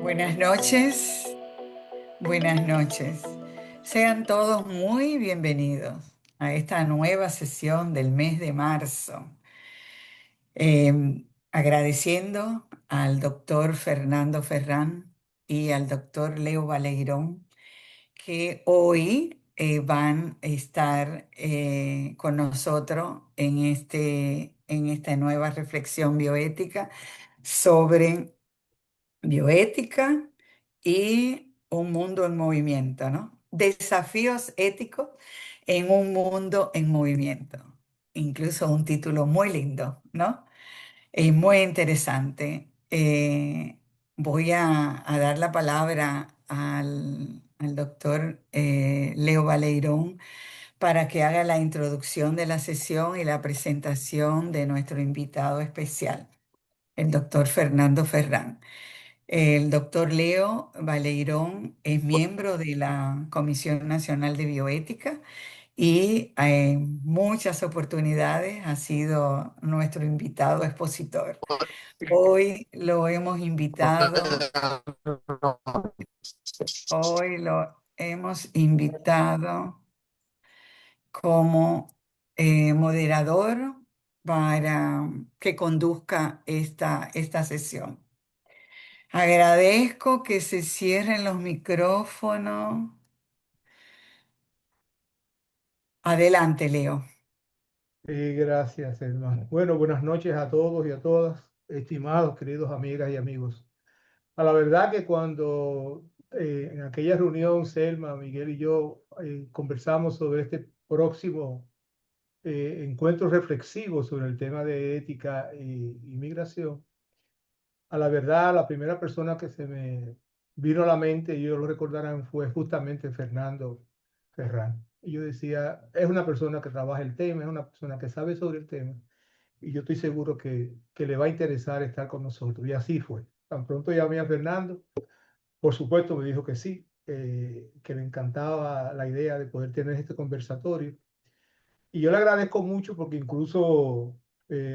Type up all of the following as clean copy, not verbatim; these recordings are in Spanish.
Buenas noches, buenas noches. Sean todos muy bienvenidos a esta nueva sesión del mes de marzo. Agradeciendo al doctor Fernando Ferrán y al doctor Leo Baleirón que hoy van a estar con nosotros en esta nueva reflexión bioética sobre bioética y un mundo en movimiento, ¿no? Desafíos éticos en un mundo en movimiento. Incluso un título muy lindo, ¿no? Y muy interesante. Voy a dar la palabra al doctor Leo Baleirón para que haga la introducción de la sesión y la presentación de nuestro invitado especial, el doctor Fernando Ferrán. El doctor Leo Baleirón es miembro de la Comisión Nacional de Bioética y en muchas oportunidades ha sido nuestro invitado expositor. Hoy lo hemos invitado, hoy lo hemos invitado como moderador para que conduzca esta sesión. Agradezco que se cierren los micrófonos. Adelante, Leo. Gracias, hermano. Bueno, buenas noches a todos y a todas, estimados, queridos amigas y amigos. A la verdad que cuando en aquella reunión, Selma, Miguel y yo conversamos sobre este próximo encuentro reflexivo sobre el tema de ética e inmigración, a la verdad, la primera persona que se me vino a la mente, y ellos lo recordarán, fue justamente Fernando Ferrán. Y yo decía, es una persona que trabaja el tema, es una persona que sabe sobre el tema, y yo estoy seguro que le va a interesar estar con nosotros. Y así fue. Tan pronto llamé a Fernando, por supuesto me dijo que sí, que le encantaba la idea de poder tener este conversatorio. Y yo le agradezco mucho porque incluso,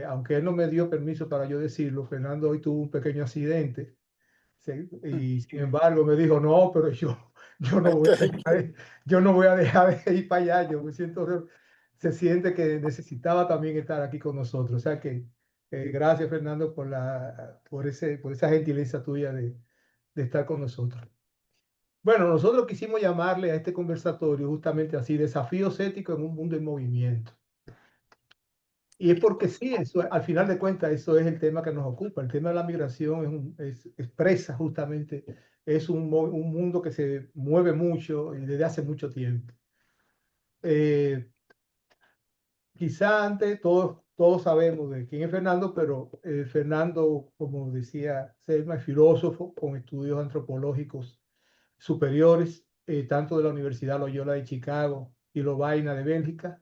aunque él no me dio permiso para yo decirlo, Fernando hoy tuvo un pequeño accidente. Sí, y sin embargo me dijo, no, pero yo no voy Ok. a dejar, yo no voy a dejar de ir para allá. Yo me siento, se siente que necesitaba también estar aquí con nosotros. O sea que gracias, Fernando, por esa gentileza tuya de estar con nosotros. Bueno, nosotros quisimos llamarle a este conversatorio justamente así, desafíos éticos en un mundo en movimiento. Y es porque sí, eso, al final de cuentas, eso es el tema que nos ocupa. El tema de la migración expresa justamente, es un mundo que se mueve mucho y desde hace mucho tiempo. Eh, Quizá antes todos sabemos de quién es Fernando, pero Fernando, como decía Selma, es filósofo con estudios antropológicos superiores, tanto de la Universidad Loyola de Chicago y Lovaina de Bélgica.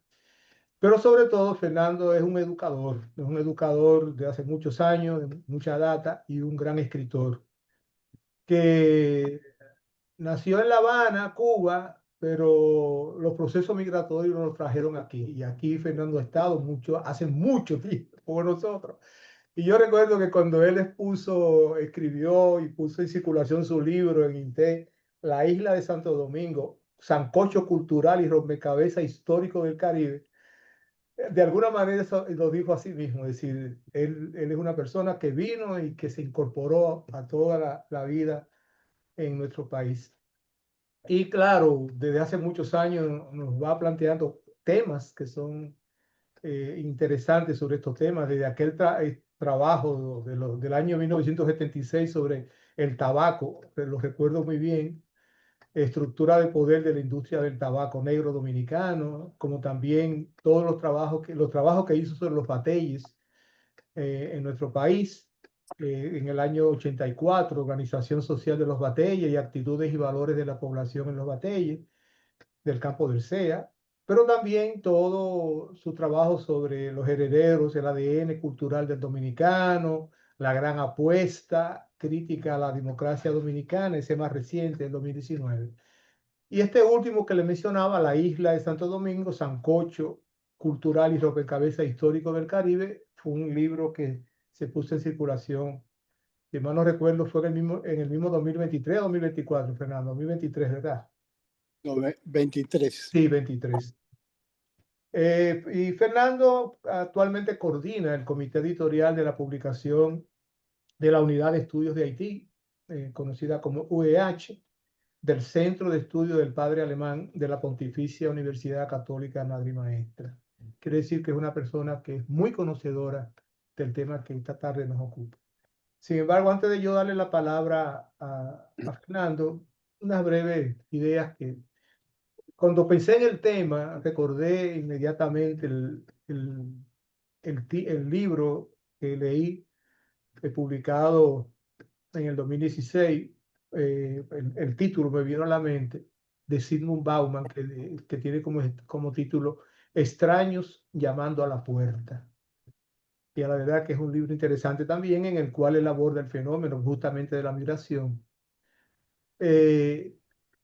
Pero sobre todo, Fernando es un educador de hace muchos años, de mucha data y un gran escritor que nació en La Habana, Cuba, pero los procesos migratorios nos trajeron aquí. Y aquí Fernando ha estado hace mucho tiempo con nosotros. Y yo recuerdo que cuando él escribió y puso en circulación su libro en Inté, La isla de Santo Domingo, Sancocho cultural y rompecabezas histórico del Caribe, de alguna manera eso lo dijo a sí mismo, es decir, él es una persona que vino y que se incorporó a toda la vida en nuestro país. Y claro, desde hace muchos años nos va planteando temas que son interesantes sobre estos temas, desde aquel trabajo del año 1976 sobre el tabaco, que lo recuerdo muy bien, estructura de poder de la industria del tabaco negro dominicano, como también todos los trabajos que hizo sobre los batalles en nuestro país. En el año 84, Organización Social de los Batalles y Actitudes y Valores de la Población en los Batalles, del campo del SEA, pero también todo su trabajo sobre los herederos, el ADN cultural del dominicano, la gran apuesta, crítica a la democracia dominicana, ese más reciente, el 2019. Y este último que le mencionaba, la isla de Santo Domingo, Sancocho Cultural y Rompecabezas Histórico del Caribe, fue un libro que se puso en circulación Si mal no recuerdo, fue en el mismo 2023 o 2024, Fernando, 2023, ¿verdad? No, 23. Sí, 23. Y Fernando actualmente coordina el comité editorial de la publicación de la Unidad de Estudios de Haití, conocida como UEH, del Centro de Estudio del Padre Alemán de la Pontificia Universidad Católica Madre y Maestra. Quiere decir que es una persona que es muy conocedora del tema que esta tarde nos ocupa. Sin embargo, antes de yo darle la palabra a Fernando, unas breves ideas que cuando pensé en el tema, recordé inmediatamente el libro que leí, publicado en el 2016. El título me vino a la mente, de Zygmunt Bauman, que tiene como título Extraños llamando a la puerta. Y a la verdad que es un libro interesante también, en el cual él aborda el fenómeno justamente de la migración. Eh,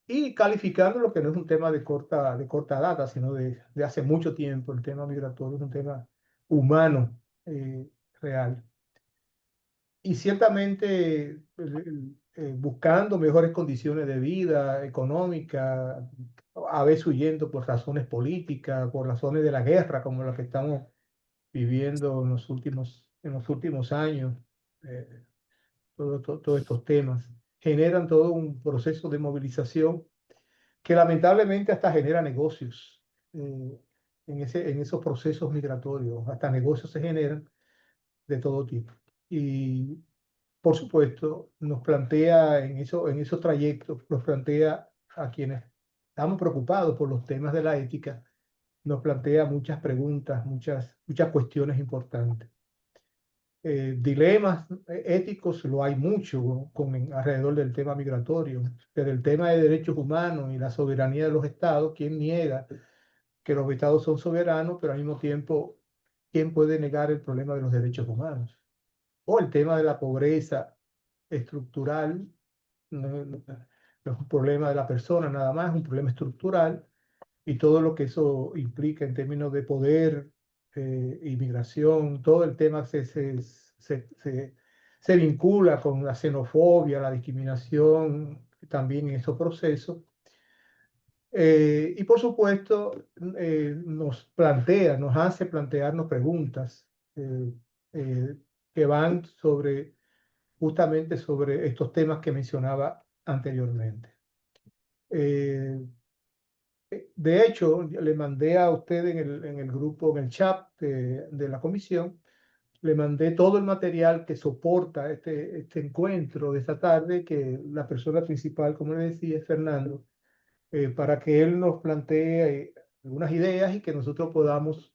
y calificando lo que no es un tema de corta data, sino de hace mucho tiempo. El tema migratorio es un tema humano, real. Y ciertamente buscando mejores condiciones de vida económica, a veces huyendo por razones políticas, por razones de la guerra, como la que estamos viviendo en los últimos años. eh, Todos estos temas generan todo un proceso de movilización que lamentablemente hasta genera negocios en esos procesos migratorios. Hasta negocios se generan de todo tipo. Y por supuesto, nos plantea en esos trayectos, nos plantea a quienes estamos preocupados por los temas de la ética, nos plantea muchas preguntas, muchas cuestiones importantes. Dilemas éticos lo hay mucho alrededor del tema migratorio, pero el tema de derechos humanos y la soberanía de los estados, ¿quién niega que los estados son soberanos, pero al mismo tiempo, quién puede negar el problema de los derechos humanos? O el tema de la pobreza estructural, no es un problema de la persona nada más, es un problema estructural, y todo lo que eso implica en términos de poder, inmigración, todo el tema se vincula con la xenofobia, la discriminación también en esos procesos. Y por supuesto, nos hace plantearnos preguntas eh, eh, que van justamente sobre estos temas que mencionaba anteriormente. Eh, de hecho, le mandé a usted en el grupo, en el chat de la comisión, le mandé todo el material que soporta este encuentro de esta tarde, que la persona principal, como le decía, es Fernando, para que él nos plantee algunas ideas y que nosotros podamos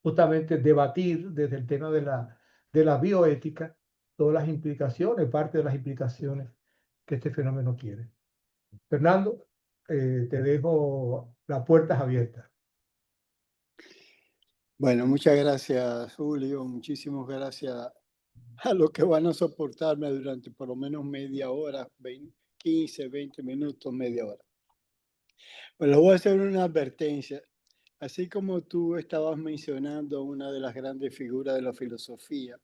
justamente debatir desde el tema de la bioética todas las implicaciones, parte de las implicaciones que este fenómeno tiene. Fernando, te dejo las puertas abiertas. Bueno, muchas gracias, Julio. Muchísimas gracias a los que van a soportarme durante por lo menos media hora, 15, 20 minutos, media hora. Pues les voy a hacer una advertencia. Así como tú estabas mencionando a una de las grandes figuras de la filosofía,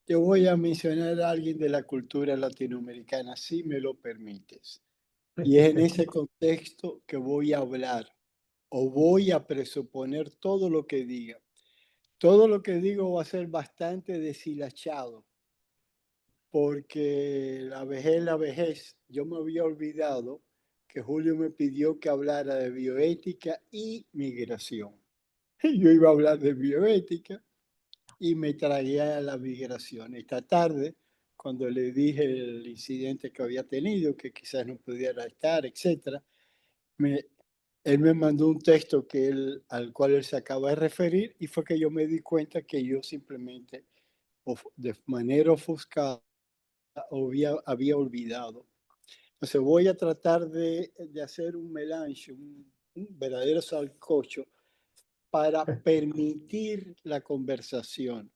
te voy a mencionar a alguien de la cultura latinoamericana, si me lo permites. Y es en ese contexto que voy a hablar o voy a presuponer todo lo que diga. Todo lo que digo va a ser bastante deshilachado, porque la vejez, yo me había olvidado que Julio me pidió que hablara de bioética y migración. Yo iba a hablar de bioética y me traía a la migración. Esta tarde, cuando le dije el incidente que había tenido, que quizás no pudiera estar, etc., él me mandó un texto al cual él se acaba de referir y fue que yo me di cuenta que yo simplemente, de manera ofuscada, había olvidado. Entonces voy a tratar de hacer un melange, un verdadero sancocho para permitir la conversación,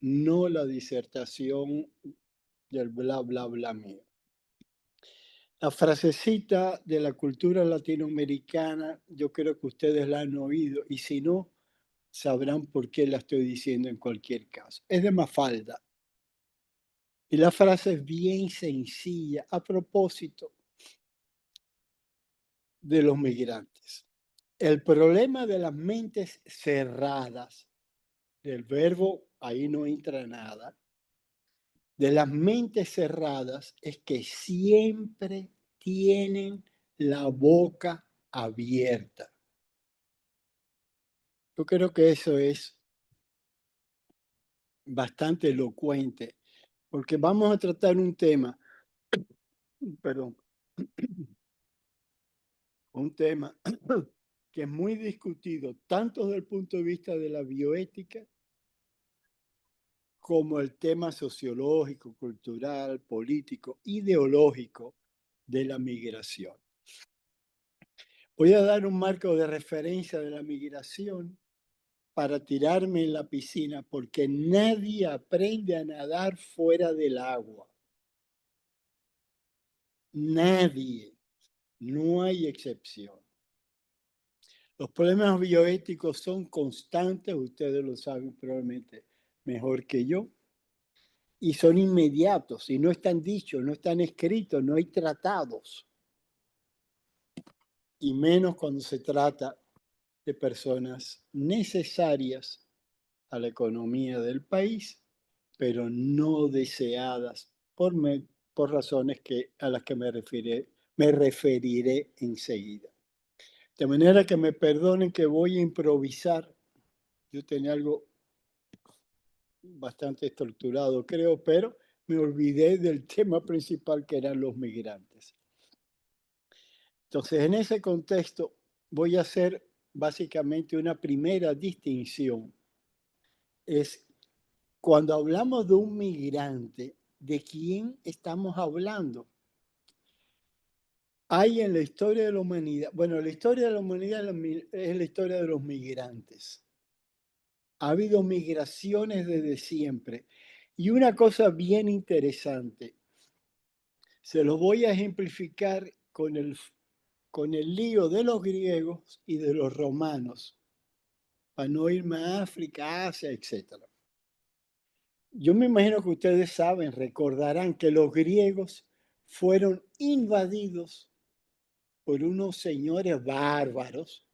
no la disertación del bla, bla, bla mío. La frasecita de la cultura latinoamericana, yo creo que ustedes la han oído y si no, sabrán por qué la estoy diciendo en cualquier caso. Es de Mafalda. Y la frase es bien sencilla a propósito de los migrantes. El problema de las mentes cerradas, del verbo ahí no entra nada, de las mentes cerradas es que siempre tienen la boca abierta. Yo creo que eso es bastante elocuente, porque vamos a tratar un tema, perdón, un tema que es muy discutido tanto desde el punto de vista de la bioética como el tema sociológico, cultural, político, ideológico de la migración. Voy a dar un marco de referencia de la migración para tirarme en la piscina, porque nadie aprende a nadar fuera del agua. Nadie, no hay excepción. Los problemas bioéticos son constantes, ustedes lo saben probablemente mejor que yo, y son inmediatos, y no están dichos, no están escritos, no hay tratados, y menos cuando se trata de personas necesarias a la economía del país, pero no deseadas por razones a las que me referiré enseguida. De manera que me perdonen que voy a improvisar. Yo tenía algo bastante estructurado, creo, pero me olvidé del tema principal que eran los migrantes. Entonces, en ese contexto, voy a hacer básicamente una primera distinción. Es cuando hablamos de un migrante, ¿de quién estamos hablando? Hay en la historia de la humanidad, bueno, la historia de la humanidad es la historia de los migrantes. Ha habido migraciones desde siempre. Y una cosa bien interesante, se lo voy a ejemplificar con el lío de los griegos y de los romanos, para no irme a África, Asia, etc. Yo me imagino que ustedes saben, recordarán que los griegos fueron invadidos por unos señores bárbaros,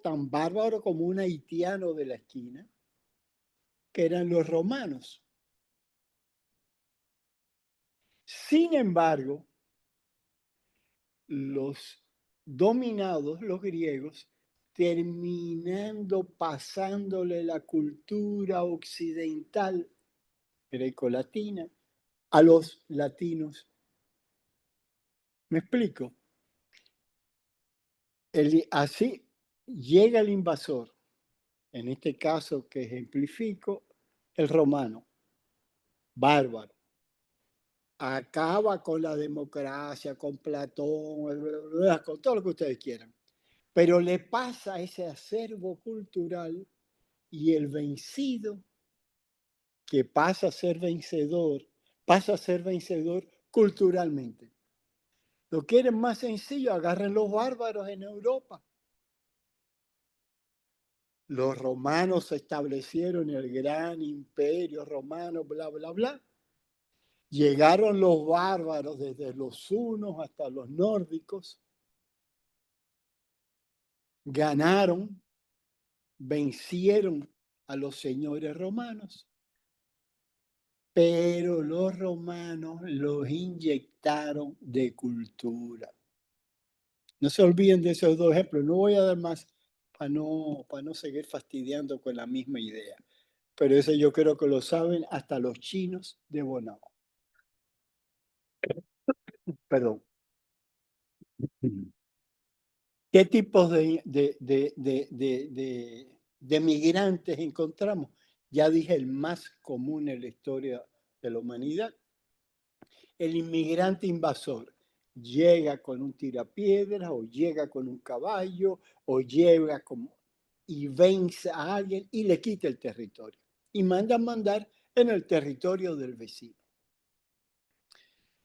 tan bárbaro como un haitiano de la esquina, que eran los romanos. Sin embargo, los dominados, los griegos, terminando pasándole la cultura occidental grecolatina a los latinos. ¿Me explico? Así llega el invasor, en este caso que ejemplifico, el romano, bárbaro. Acaba con la democracia, con Platón, con todo lo que ustedes quieran. Pero le pasa ese acervo cultural y el vencido, que pasa a ser vencedor culturalmente. Lo quieren más sencillo, agarren los bárbaros en Europa. Los romanos se establecieron el gran imperio romano, bla, bla, bla. Llegaron los bárbaros desde los hunos hasta los nórdicos. Ganaron, vencieron a los señores romanos, pero los romanos los inyectaron de cultura. No se olviden de esos dos ejemplos. No voy a dar más para no seguir fastidiando con la misma idea. Pero eso yo creo que lo saben hasta los chinos de Bonao. Perdón. ¿Qué tipos de migrantes encontramos? Ya dije el más común en la historia de la humanidad. El inmigrante invasor llega con un tirapiedras o llega con un caballo o llega y vence a alguien y le quita el territorio. Y manda a mandar en el territorio del vecino.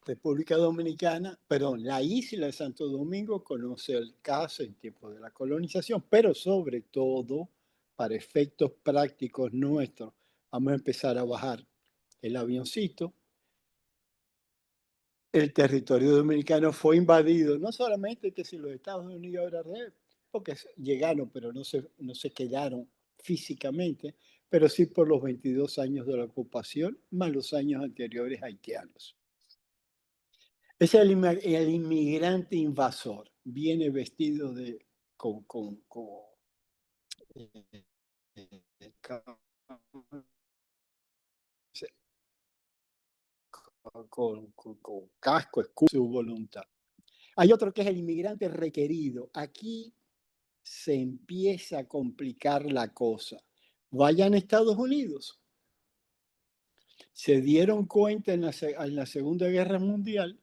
República Dominicana, perdón, la isla de Santo Domingo conoce el caso en tiempos de la colonización, pero sobre todo, para efectos prácticos nuestros, vamos a empezar a bajar el avioncito, el territorio dominicano fue invadido, no solamente que si los Estados Unidos ahora, porque llegaron, pero no se quedaron físicamente, pero sí por los 22 años de la ocupación, más los años anteriores haitianos. Es el inmigrante invasor, viene vestido con, eh, con casco, escudo, su voluntad. Hay otro que es el inmigrante requerido. Aquí se empieza a complicar la cosa. Vayan a Estados Unidos. Se dieron cuenta en la Segunda Guerra Mundial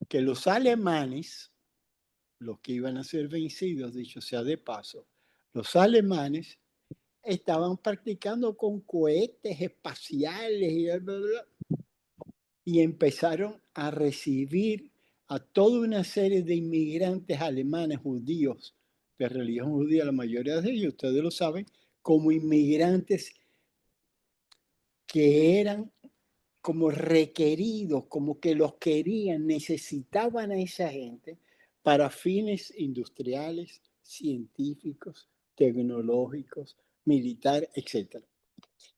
que los alemanes, los que iban a ser vencidos, dicho sea de paso, los alemanes estaban practicando con cohetes espaciales y empezaron a recibir a toda una serie de inmigrantes alemanes judíos, de religión judía, la mayoría de ellos, ustedes lo saben, como inmigrantes que eran como requeridos, como que los querían, necesitaban a esa gente para fines industriales, científicos, tecnológicos, militares, etc.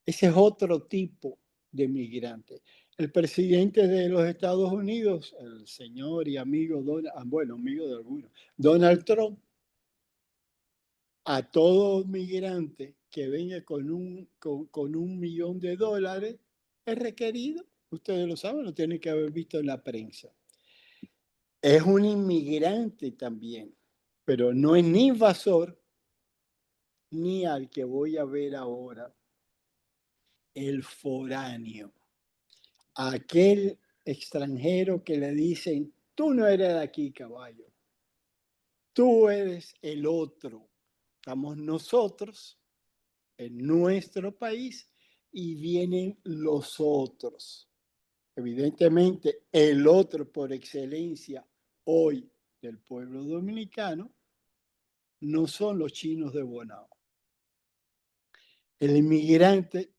Ese es otro tipo de migrante. El presidente de los Estados Unidos, el señor y amigo, amigo de algunos, Donald Trump, a todo migrante que venga con $1 millón es requerido. Ustedes lo saben, lo tienen que haber visto en la prensa. Es un inmigrante también, pero no es ni invasor ni al que voy a ver ahora, el foráneo. Aquel extranjero que le dicen, tú no eres de aquí, caballo, tú eres el otro. Estamos nosotros en nuestro país y vienen los otros. Evidentemente, el otro por excelencia hoy del pueblo dominicano no son los chinos de Bonao. El inmigrante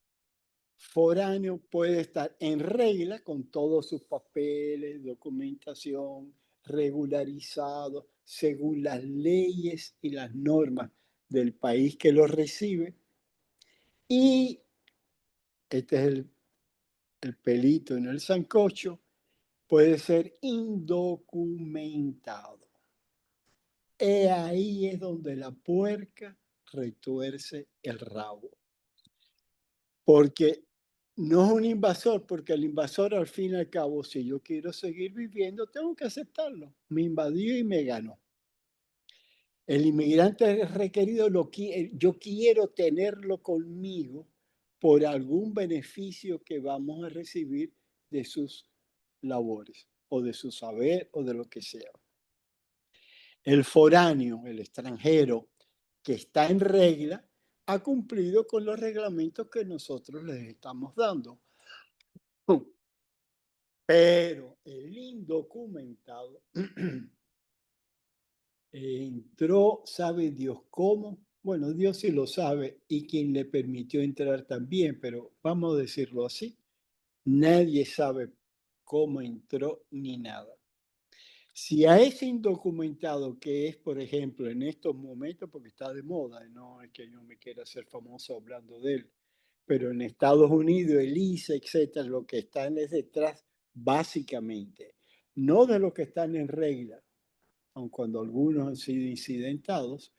foráneo puede estar en regla con todos sus papeles, documentación, regularizado según las leyes y las normas del país que lo recibe. Y este es el pelito en el sancocho, puede ser indocumentado. Ahí es donde la puerca retuerce el rabo. Porque no es un invasor, porque el invasor al fin y al cabo, si yo quiero seguir viviendo, tengo que aceptarlo. Me invadió y me ganó. El inmigrante requerido, yo quiero tenerlo conmigo por algún beneficio que vamos a recibir de sus labores, o de su saber, o de lo que sea. El foráneo, el extranjero, que está en regla, ha cumplido con los reglamentos que nosotros les estamos dando. Pero el indocumentado entró, sabe Dios cómo. Bueno, Dios sí lo sabe y quien le permitió entrar también, pero vamos a decirlo así, nadie sabe cómo entró ni nada. Si a ese indocumentado que es, por ejemplo, en estos momentos, porque está de moda, no es que yo me quiera hacer famoso hablando de él, pero en Estados Unidos, el ICE, etcétera, lo que están es detrás, básicamente, no de los que están en regla, aun cuando algunos han sido incidentados,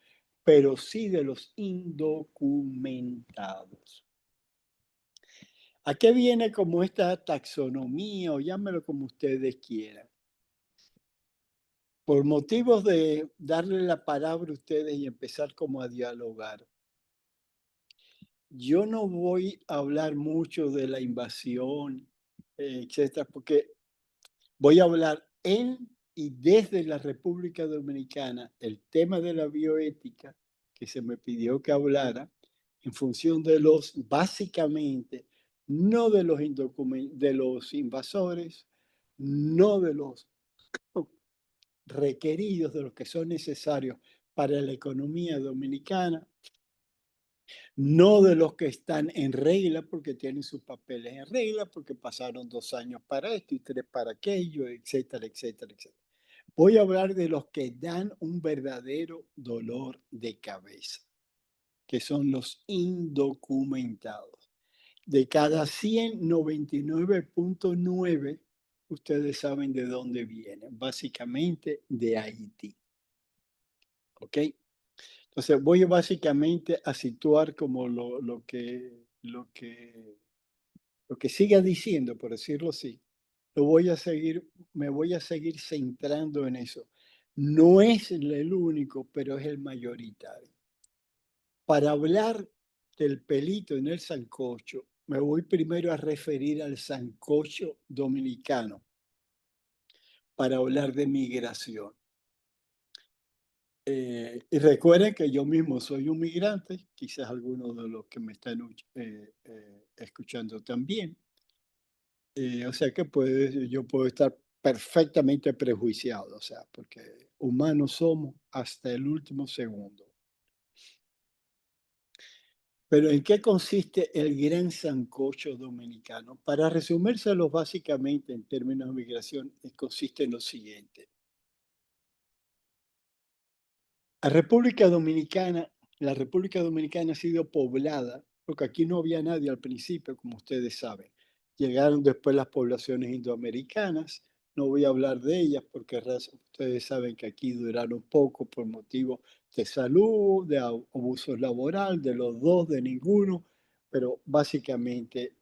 pero sí de los indocumentados. ¿A qué viene como esta taxonomía o llámelo como ustedes quieran? Por motivos de darle la palabra a ustedes y empezar como a dialogar. Yo no voy a hablar mucho de la invasión, etcétera, porque voy a hablar en y desde la República Dominicana el tema de la bioética que se me pidió que hablara en función de básicamente, no de de los invasores, no de los requeridos, de los que son necesarios para la economía dominicana, No de los que están en regla porque tienen sus papeles en regla, porque pasaron 2 años para esto y 3 para aquello, etcétera, etcétera, etcétera. Voy a hablar de los que dan un verdadero dolor de cabeza, que son los indocumentados. De cada 100, 99.9, ustedes saben de dónde vienen, básicamente de Haití. ¿Ok? Entonces voy básicamente a situar como lo que siga diciendo, por decirlo así. Me voy a seguir centrando en eso. No es el único, pero es el mayoritario. Para hablar del pelito en el sancocho, me voy primero a referir al sancocho dominicano para hablar de migración. Y recuerden que yo mismo soy un migrante, quizás algunos de los que me están escuchando también. O sea que yo puedo estar perfectamente prejuiciado, o sea, porque humanos somos hasta el último segundo. Pero ¿en qué consiste el gran sancocho dominicano? Para resumírselo básicamente en términos de migración, consiste en lo siguiente. La República Dominicana ha sido poblada, porque aquí no había nadie al principio, como ustedes saben. Llegaron después las poblaciones indoamericanas, no voy a hablar de ellas porque ustedes saben que aquí duraron poco por motivos de salud, de abusos laboral, de los dos, de ninguno, pero básicamente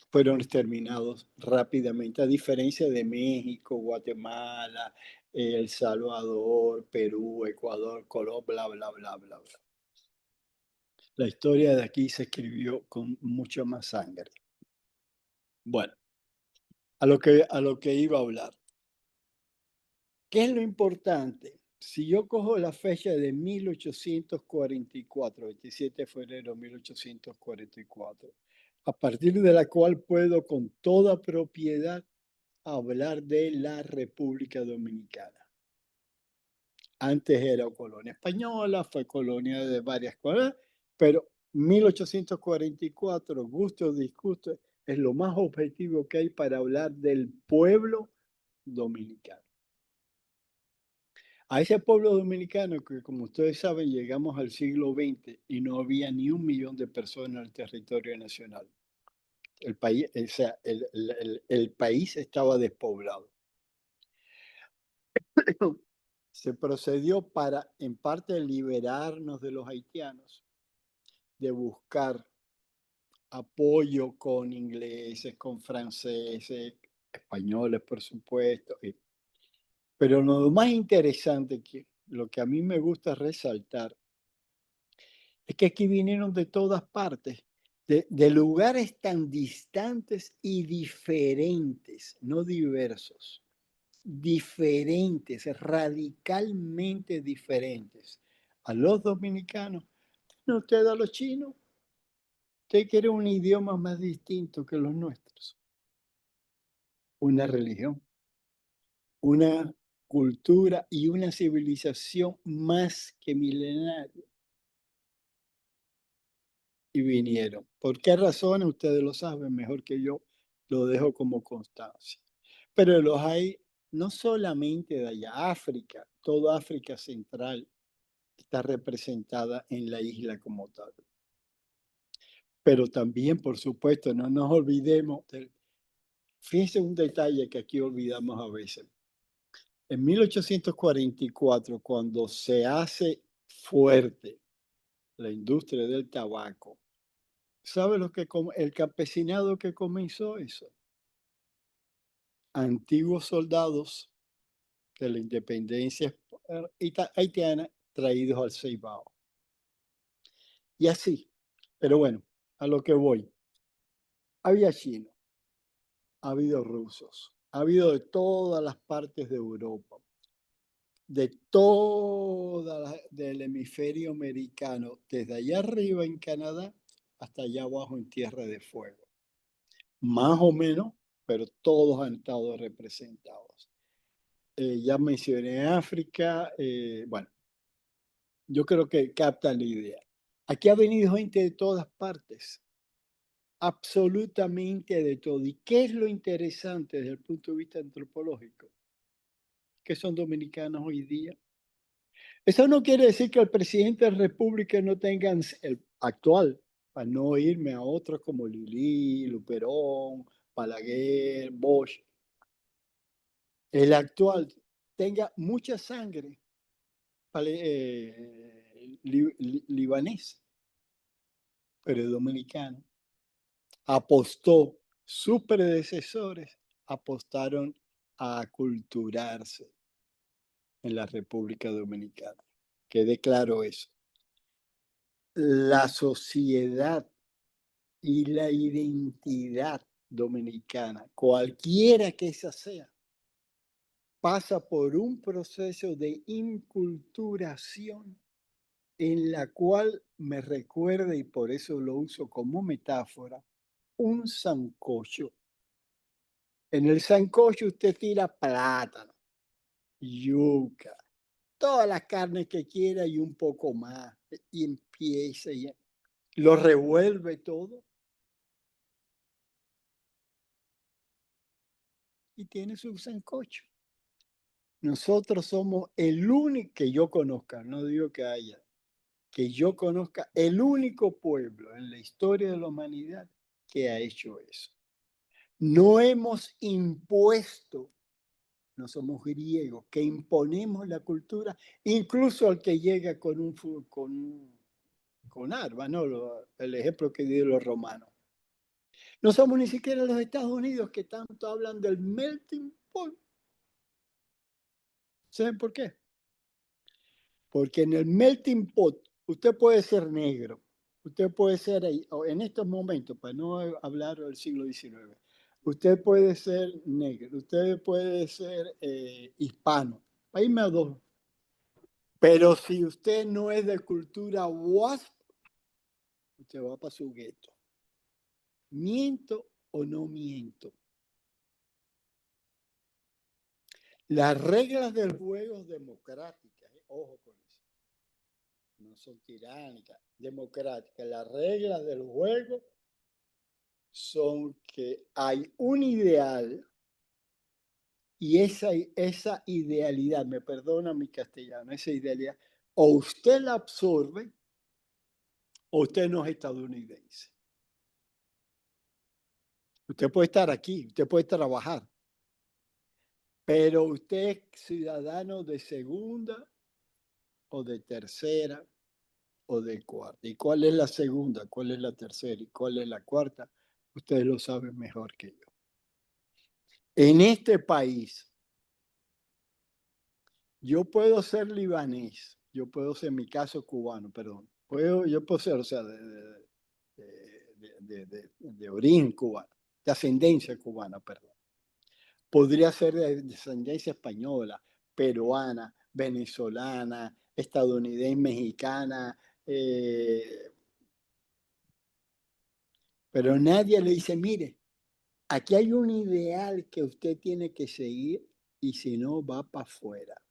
fueron exterminados rápidamente, a diferencia de México, Guatemala, El Salvador, Perú, Ecuador, Colombia, bla, bla, bla, bla, bla. La historia de aquí se escribió con mucha más sangre. Bueno, a lo que iba a hablar. ¿Qué es lo importante? Si yo cojo la fecha de 1844, 27 de febrero de 1844, a partir de la cual puedo con toda propiedad hablar de la República Dominicana. Antes era colonia española, fue colonia de varias colonias, pero 1844, gusto o disgusto, es lo más objetivo que hay para hablar del pueblo dominicano. A ese pueblo dominicano que, como ustedes saben, llegamos al siglo XX y no había ni 1 millón de personas en el territorio nacional. El país, o sea, el país estaba despoblado. Se procedió para, en parte, liberarnos de los haitianos, de buscar apoyo con ingleses, con franceses, españoles, por supuesto. Pero lo más interesante, lo que a mí me gusta resaltar, es que aquí vinieron de todas partes, de lugares tan distantes y diferentes, no diversos, diferentes, radicalmente diferentes a los dominicanos. No, usted a los chinos, usted quiere un idioma más distinto que los nuestros, una religión, una cultura y una civilización más que milenaria. Y vinieron. ¿Por qué razones? Ustedes lo saben mejor que yo, lo dejo como constancia. Pero los hay no solamente de allá, África, toda África Central está representada en la isla como tal. Pero también, por supuesto, no nos olvidemos, fíjense un detalle que aquí olvidamos a veces. En 1844, cuando se hace fuerte la industria del tabaco, ¿sabe lo que el campesinado que comenzó eso? Antiguos soldados de la independencia haitiana traídos al Ceibao. Y así. Pero bueno, a lo que voy. Había chinos, ha habido rusos, ha habido de todas las partes de Europa, del hemisferio americano, desde allá arriba en Canadá hasta allá abajo en Tierra de Fuego. Más o menos, pero todos han estado representados. Ya mencioné África, bueno, yo creo que capta la idea. Aquí ha venido gente de todas partes, absolutamente de todo. ¿Y qué es lo interesante desde el punto de vista antropológico? Que son dominicanos hoy día. Eso no quiere decir que el presidente de la República no tenga, el actual, para no irme a otros como Lili, Luperón, Balaguer, Bosch, el actual tenga mucha sangre libanés, pero es dominicano. Apostó, sus predecesores apostaron a aculturarse en la República Dominicana. Quede claro eso. La sociedad y la identidad dominicana, cualquiera que esa sea, pasa por un proceso de inculturación en la cual me recuerda, y por eso lo uso como metáfora, un sancocho. En el sancocho usted tira plátano, yuca, todas las carnes que quiera y un poco más, y empieza y lo revuelve todo y tiene su sancocho. Nosotros somos el único que yo conozca, no digo que haya, que yo conozca el único pueblo en la historia de la humanidad que ha hecho eso. No hemos impuesto, no somos griegos, que imponemos la cultura, incluso al que llega con armas, ¿no? El ejemplo que dio los romanos. No somos ni siquiera los Estados Unidos que tanto hablan del melting pot. ¿Saben por qué? Porque en el melting pot usted puede ser negro, usted puede ser, en estos momentos, para no hablar del siglo XIX, usted puede ser negro, usted puede ser hispano, ahí me dos. Pero si usted no es de cultura WASP, usted va para su gueto. ¿Miento o no miento? Las reglas del juego democráticas, ojo con eso, no son tiránicas, democráticas. Las reglas del juego son que hay un ideal y esa idealidad, me perdona mi castellano, esa idealidad, o usted la absorbe o usted no es estadounidense. Usted puede estar aquí, usted puede trabajar, pero usted es ciudadano de segunda o de tercera o de cuarta. ¿Y cuál es la segunda? ¿Cuál es la tercera? ¿Y cuál es la cuarta? Ustedes lo saben mejor que yo. En este país, yo puedo ser libanés, yo puedo ser, en mi caso, cubano, perdón. Yo puedo ser, o sea, de origen cubano, de ascendencia cubana, perdón. Podría ser de descendencia española, peruana, venezolana, estadounidense, mexicana, pero nadie le dice, mire, aquí hay un ideal que usted tiene que seguir y si no, va para afuera.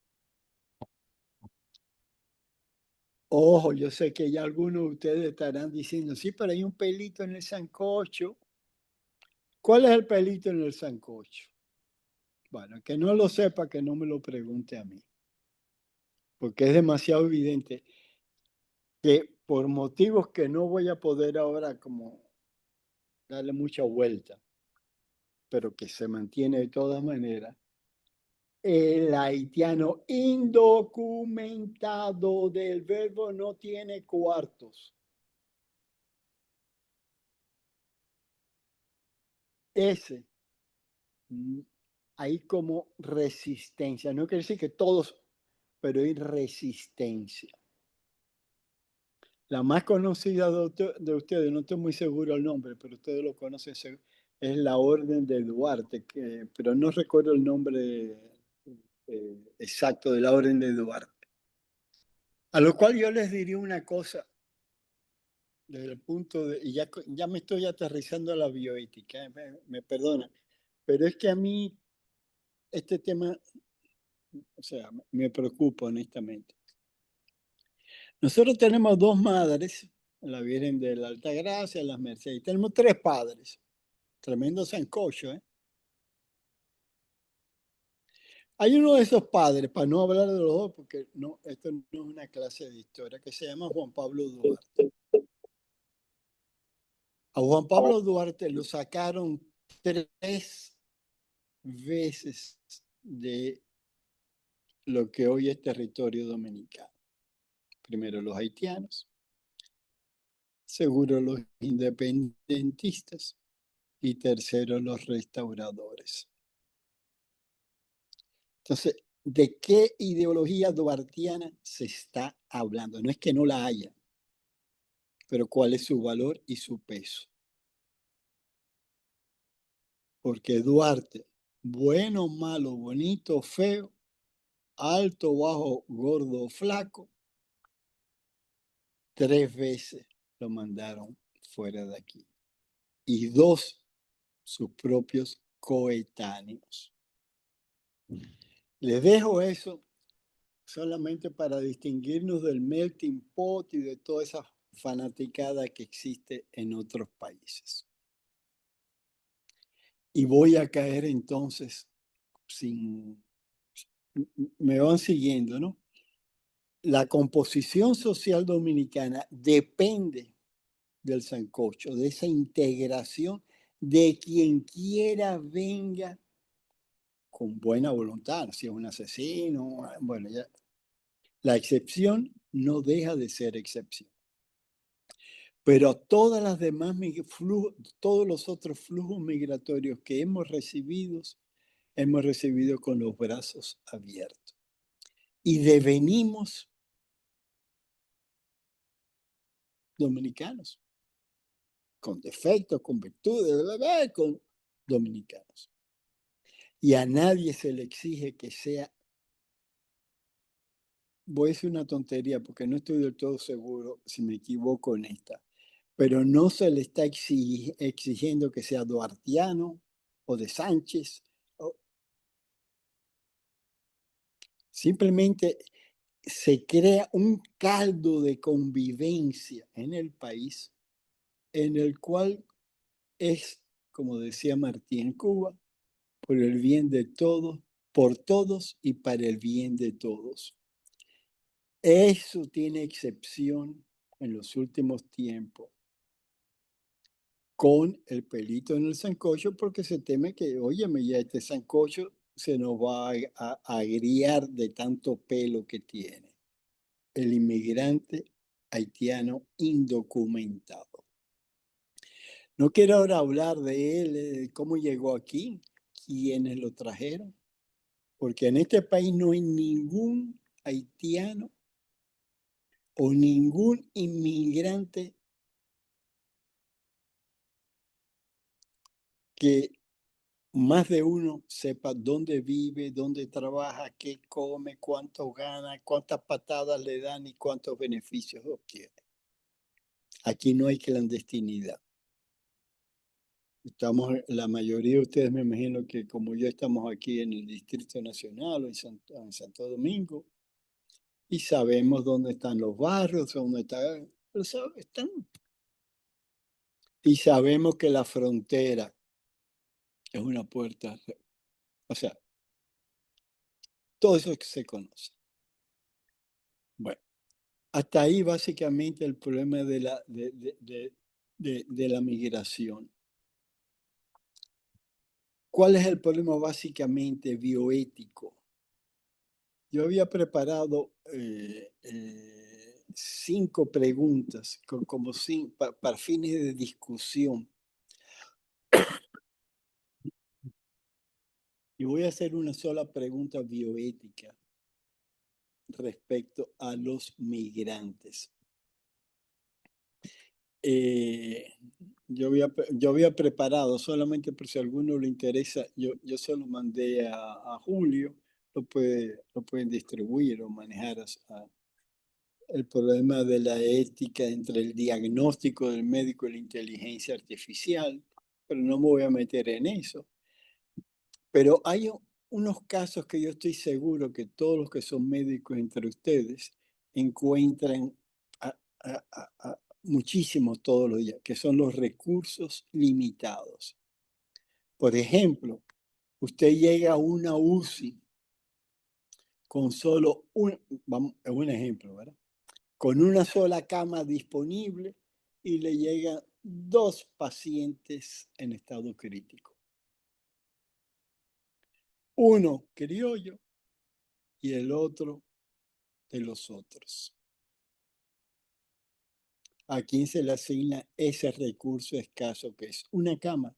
Ojo, yo sé que ya algunos de ustedes estarán diciendo, sí, pero hay un pelito en el sancocho. ¿Cuál es el pelito en el sancocho? Bueno, que no lo sepa, que no me lo pregunte a mí, porque es demasiado evidente que por motivos que no voy a poder ahora como darle mucha vuelta, pero que se mantiene de todas maneras, el haitiano indocumentado del verbo no tiene cuartos. Ese, hay como resistencia. No quiere decir que todos, pero hay resistencia. La más conocida de ustedes, no estoy muy seguro el nombre, pero ustedes lo conocen, es la Orden de Duarte, pero no recuerdo el nombre exacto de la Orden de Duarte. A lo cual yo les diría una cosa, desde el punto de, y ya me estoy aterrizando a la bioética, me perdonan, pero es que a mí este tema, o sea, me preocupa honestamente. Nosotros tenemos dos madres la Virgen de la Altagracia, las Mercedes. Tenemos 3 padres. Tremendo sancocho, ¿eh? Hay uno de esos padres, para no hablar de los dos, porque no, esto no es una clase de historia, que se llama Juan Pablo Duarte. A Juan Pablo Duarte lo sacaron 3 veces de lo que hoy es territorio dominicano. Primero los haitianos, segundo los independentistas y tercero los restauradores. Entonces, ¿de qué ideología duartiana se está hablando? No es que no la haya, pero ¿cuál es su valor y su peso? Porque Duarte, bueno, malo, bonito, feo, alto, bajo, gordo, flaco, 3 veces lo mandaron fuera de aquí. Y 2 sus propios coetáneos. Les dejo eso solamente para distinguirnos del melting pot y de toda esa fanaticada que existe en otros países. Y voy a caer entonces, me van siguiendo, ¿no? La composición social dominicana depende del sancocho, de esa integración de quien quiera venga con buena voluntad, si es un asesino, bueno, ya. La excepción no deja de ser excepción. Pero todas las demás todos los otros flujos migratorios que hemos recibido con los brazos abiertos. Y devenimos dominicanos, con defectos, con virtudes, con dominicanos. Y a nadie se le exige que sea, voy a decir una tontería porque no estoy del todo seguro si me equivoco en esta, pero no se le está exigiendo que sea duartiano o de Sánchez. Simplemente se crea un caldo de convivencia en el país en el cual es, como decía Martí en Cuba, por el bien de todos, por todos y para el bien de todos. Eso tiene excepción en los últimos tiempos con el pelito en el sancocho porque se teme que, óyeme, ya este sancocho se nos va a agriar de tanto pelo que tiene. El inmigrante haitiano indocumentado. No quiero ahora hablar de él, de cómo llegó aquí, quiénes lo trajeron, porque en este país no hay ningún haitiano o ningún inmigrante que más de uno sepa dónde vive, dónde trabaja, qué come, cuánto gana, cuántas patadas le dan y cuántos beneficios obtiene. Aquí no hay clandestinidad. La mayoría de ustedes me imagino que como yo estamos aquí en el Distrito Nacional o en Santo Domingo y sabemos dónde están los barrios, dónde están. Y sabemos que la frontera es una puerta, o sea, todo eso que se conoce. Bueno, hasta ahí básicamente el problema de la migración. ¿Cuál es el problema básicamente bioético? Yo había preparado 5 preguntas como para fines de discusión. Y voy a hacer una sola pregunta bioética respecto a los migrantes. Yo había preparado, solamente por si a alguno le interesa, yo se lo mandé a Julio, lo pueden distribuir o manejar el problema de la ética entre el diagnóstico del médico y la inteligencia artificial, pero no me voy a meter en eso. Pero hay unos casos que yo estoy seguro que todos los que son médicos entre ustedes encuentran muchísimos todos los días, que son los recursos limitados. Por ejemplo, usted llega a una UCI con solo es un ejemplo, ¿verdad? Con una sola cama disponible y le llegan 2 pacientes en estado crítico. Uno criollo y el otro de los otros. ¿A quién se le asigna ese recurso escaso que es una cama?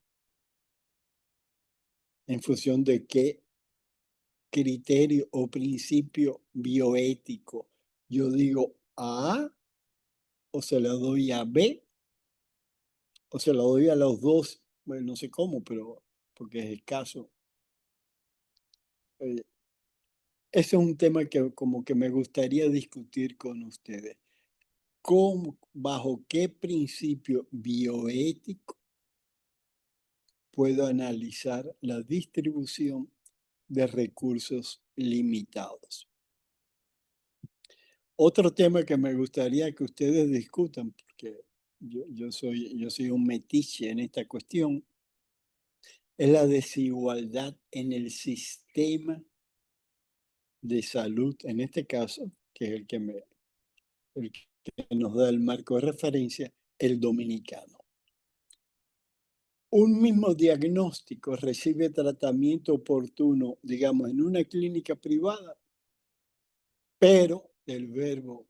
¿En función de qué criterio o principio bioético yo digo A o se la doy a B o se la doy a los dos? Bueno, no sé cómo, pero porque es escaso. Ese es un tema que como que me gustaría discutir con ustedes. ¿Cómo, bajo qué principio bioético puedo analizar la distribución de recursos limitados? Otro tema que me gustaría que ustedes discutan, porque yo soy un metiche en esta cuestión, es la desigualdad en el sistema de salud, en este caso, que es el que nos da el marco de referencia, el dominicano. Un mismo diagnóstico recibe tratamiento oportuno, digamos, en una clínica privada, pero, el verbo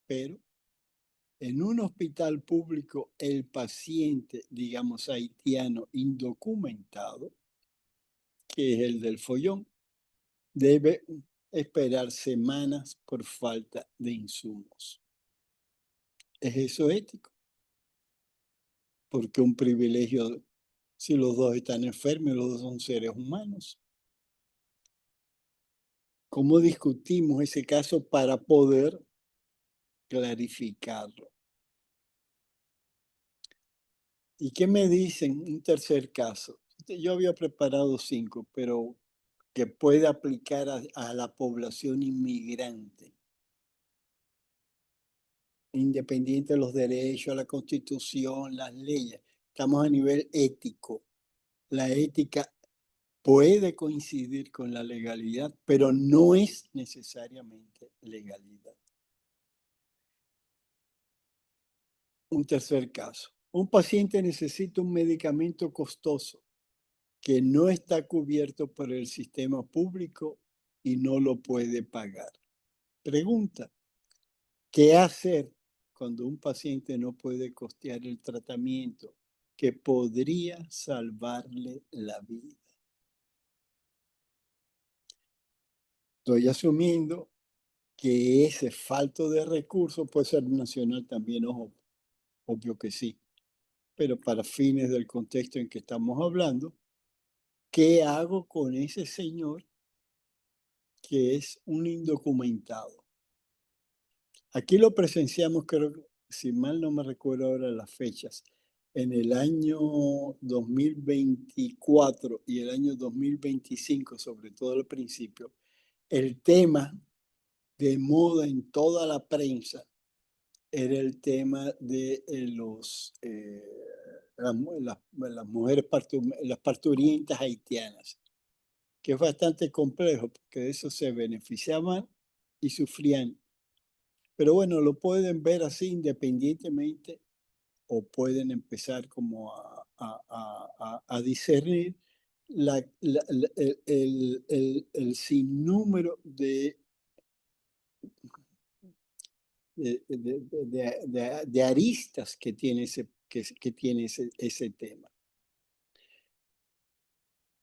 pero, en un hospital público, el paciente, digamos, haitiano indocumentado, que es el del follón, debe esperar semanas por falta de insumos. ¿Es eso ético? Porque un privilegio si los dos están enfermos y los dos son seres humanos. ¿Cómo discutimos ese caso para poder clarificarlo? ¿Y qué me dicen? Un tercer caso. Yo había preparado 5, pero que puede aplicar a la población inmigrante, independiente de los derechos, la constitución, las leyes. Estamos a nivel ético. La ética puede coincidir con la legalidad, pero no es necesariamente legalidad. Un tercer caso. Un paciente necesita un medicamento costoso que no está cubierto por el sistema público y no lo puede pagar. Pregunta, ¿qué hacer cuando un paciente no puede costear el tratamiento que podría salvarle la vida? Estoy asumiendo que ese falto de recursos puede ser nacional también, ojo, obvio que sí, pero para fines del contexto en que estamos hablando, ¿qué hago con ese señor que es un indocumentado? Aquí lo presenciamos, creo, si mal no me recuerdo ahora las fechas, en el año 2024 y el año 2025, sobre todo al principio, el tema de moda en toda la prensa era el tema de las mujeres las parturientas haitianas, que es bastante complejo, porque de eso se beneficiaban y sufrían. Pero bueno, lo pueden ver así independientemente o pueden empezar como a discernir el sinnúmero de aristas que tiene ese tema.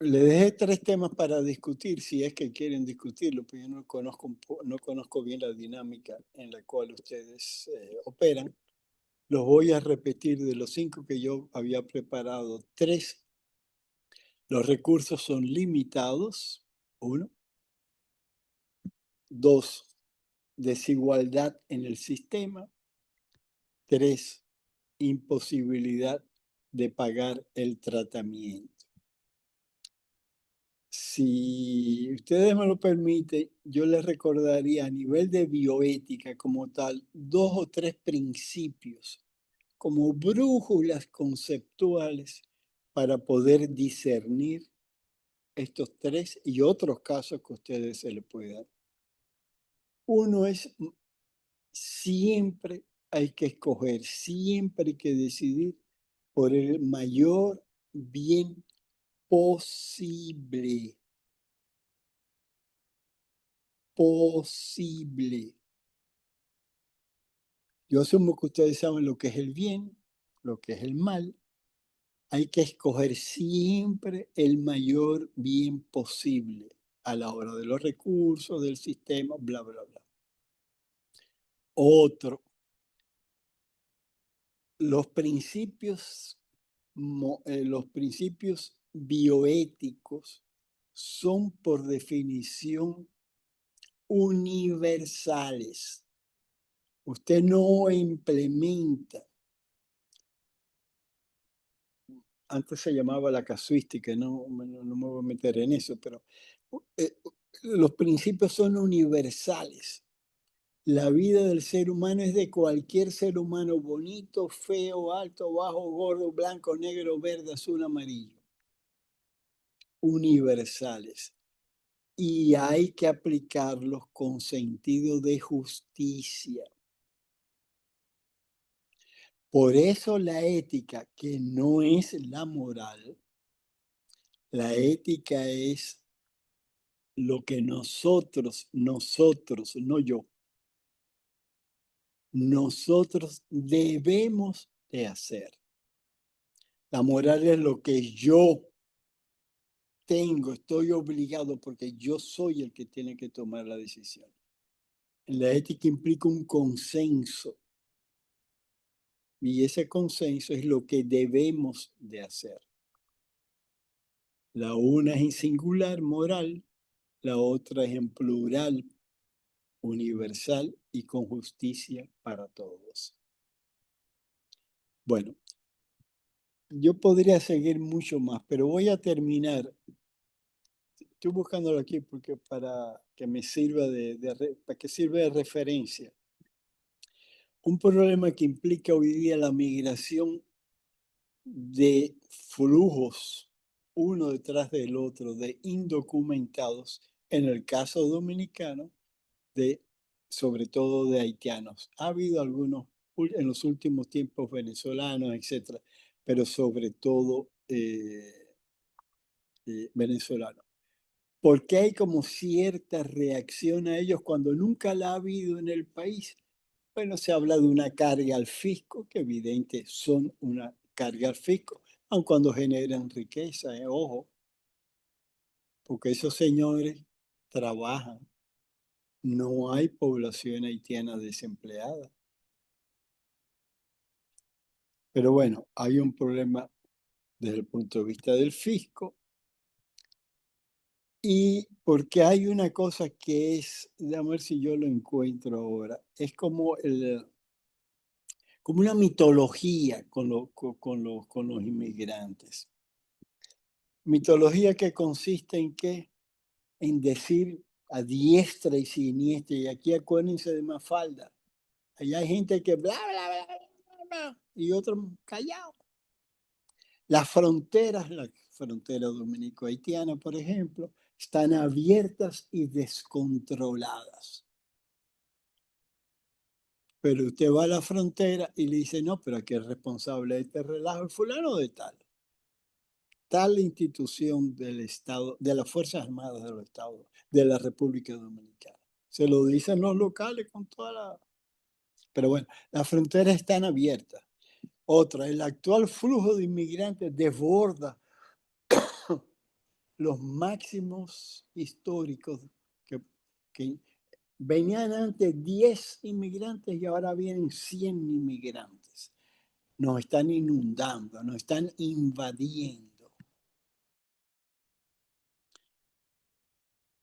Le dejé 3 temas para discutir, si es que quieren discutirlo, pero yo no conozco bien la dinámica en la cual ustedes operan. Los voy a repetir de los 5 que yo había preparado. 3, los recursos son limitados. 1. 2, desigualdad en el sistema. 3, imposibilidad de pagar el tratamiento. Si ustedes me lo permiten, yo les recordaría a nivel de bioética como tal 2 o 3 principios como brújulas conceptuales para poder discernir estos tres y otros casos que a ustedes se les puede dar. Uno es, siempre hay que escoger, siempre hay que decidir por el mayor bien posible. Posible. Yo asumo que ustedes saben lo que es el bien, lo que es el mal. Hay que escoger siempre el mayor bien posible a la hora de los recursos, del sistema, bla, bla, bla. Otro, los principios bioéticos son por definición universales. Usted no implementa, antes se llamaba la casuística, no me voy a meter en eso, pero los principios son universales. La vida del ser humano es de cualquier ser humano, bonito, feo, alto, bajo, gordo, blanco, negro, verde, azul, amarillo. Universales. Y hay que aplicarlos con sentido de justicia. Por eso la ética, que no es la moral, la ética es lo que nosotros, no yo, nosotros debemos de hacer. La moral es lo que yo estoy obligado porque yo soy el que tiene que tomar la decisión. La ética implica un consenso y ese consenso es lo que debemos de hacer. La una es en singular, moral, la otra es en plural, universal y con justicia para todos. Bueno, yo podría seguir mucho más, pero voy a terminar. Estoy buscándolo aquí porque para que me sirva para que sirva de referencia. Un problema que implica hoy día la migración de flujos uno detrás del otro de indocumentados, en el caso dominicano, sobre todo de haitianos. Ha habido algunos en los últimos tiempos venezolanos, etcétera, pero sobre todo venezolanos. Porque hay como cierta reacción a ellos cuando nunca la ha habido en el país. Bueno, se habla de una carga al fisco, que evidente son una carga al fisco, aun cuando generan riqueza, ojo, porque esos señores trabajan. No hay población haitiana desempleada. Pero bueno, hay un problema desde el punto de vista del fisco y porque hay una cosa que es, a ver si yo lo encuentro ahora, es como una mitología con los inmigrantes. Mitología que consiste en qué? En decir a diestra y siniestra, y aquí acuérdense de Mafalda. Allá hay gente que bla, bla, bla, bla, bla, y otros callados. Las fronteras, la frontera dominico-haitiana, por ejemplo, están abiertas y descontroladas. Pero usted va a la frontera y le dice, no, pero aquí el responsable de este relajo es fulano de tal institución del Estado, de las Fuerzas Armadas del Estado, de la República Dominicana. Se lo dicen los locales con toda la... Pero bueno, las fronteras están abiertas. Otra, el actual flujo de inmigrantes desborda los máximos históricos que venían antes 10 inmigrantes y ahora vienen 100 inmigrantes. Nos están inundando, nos están invadiendo.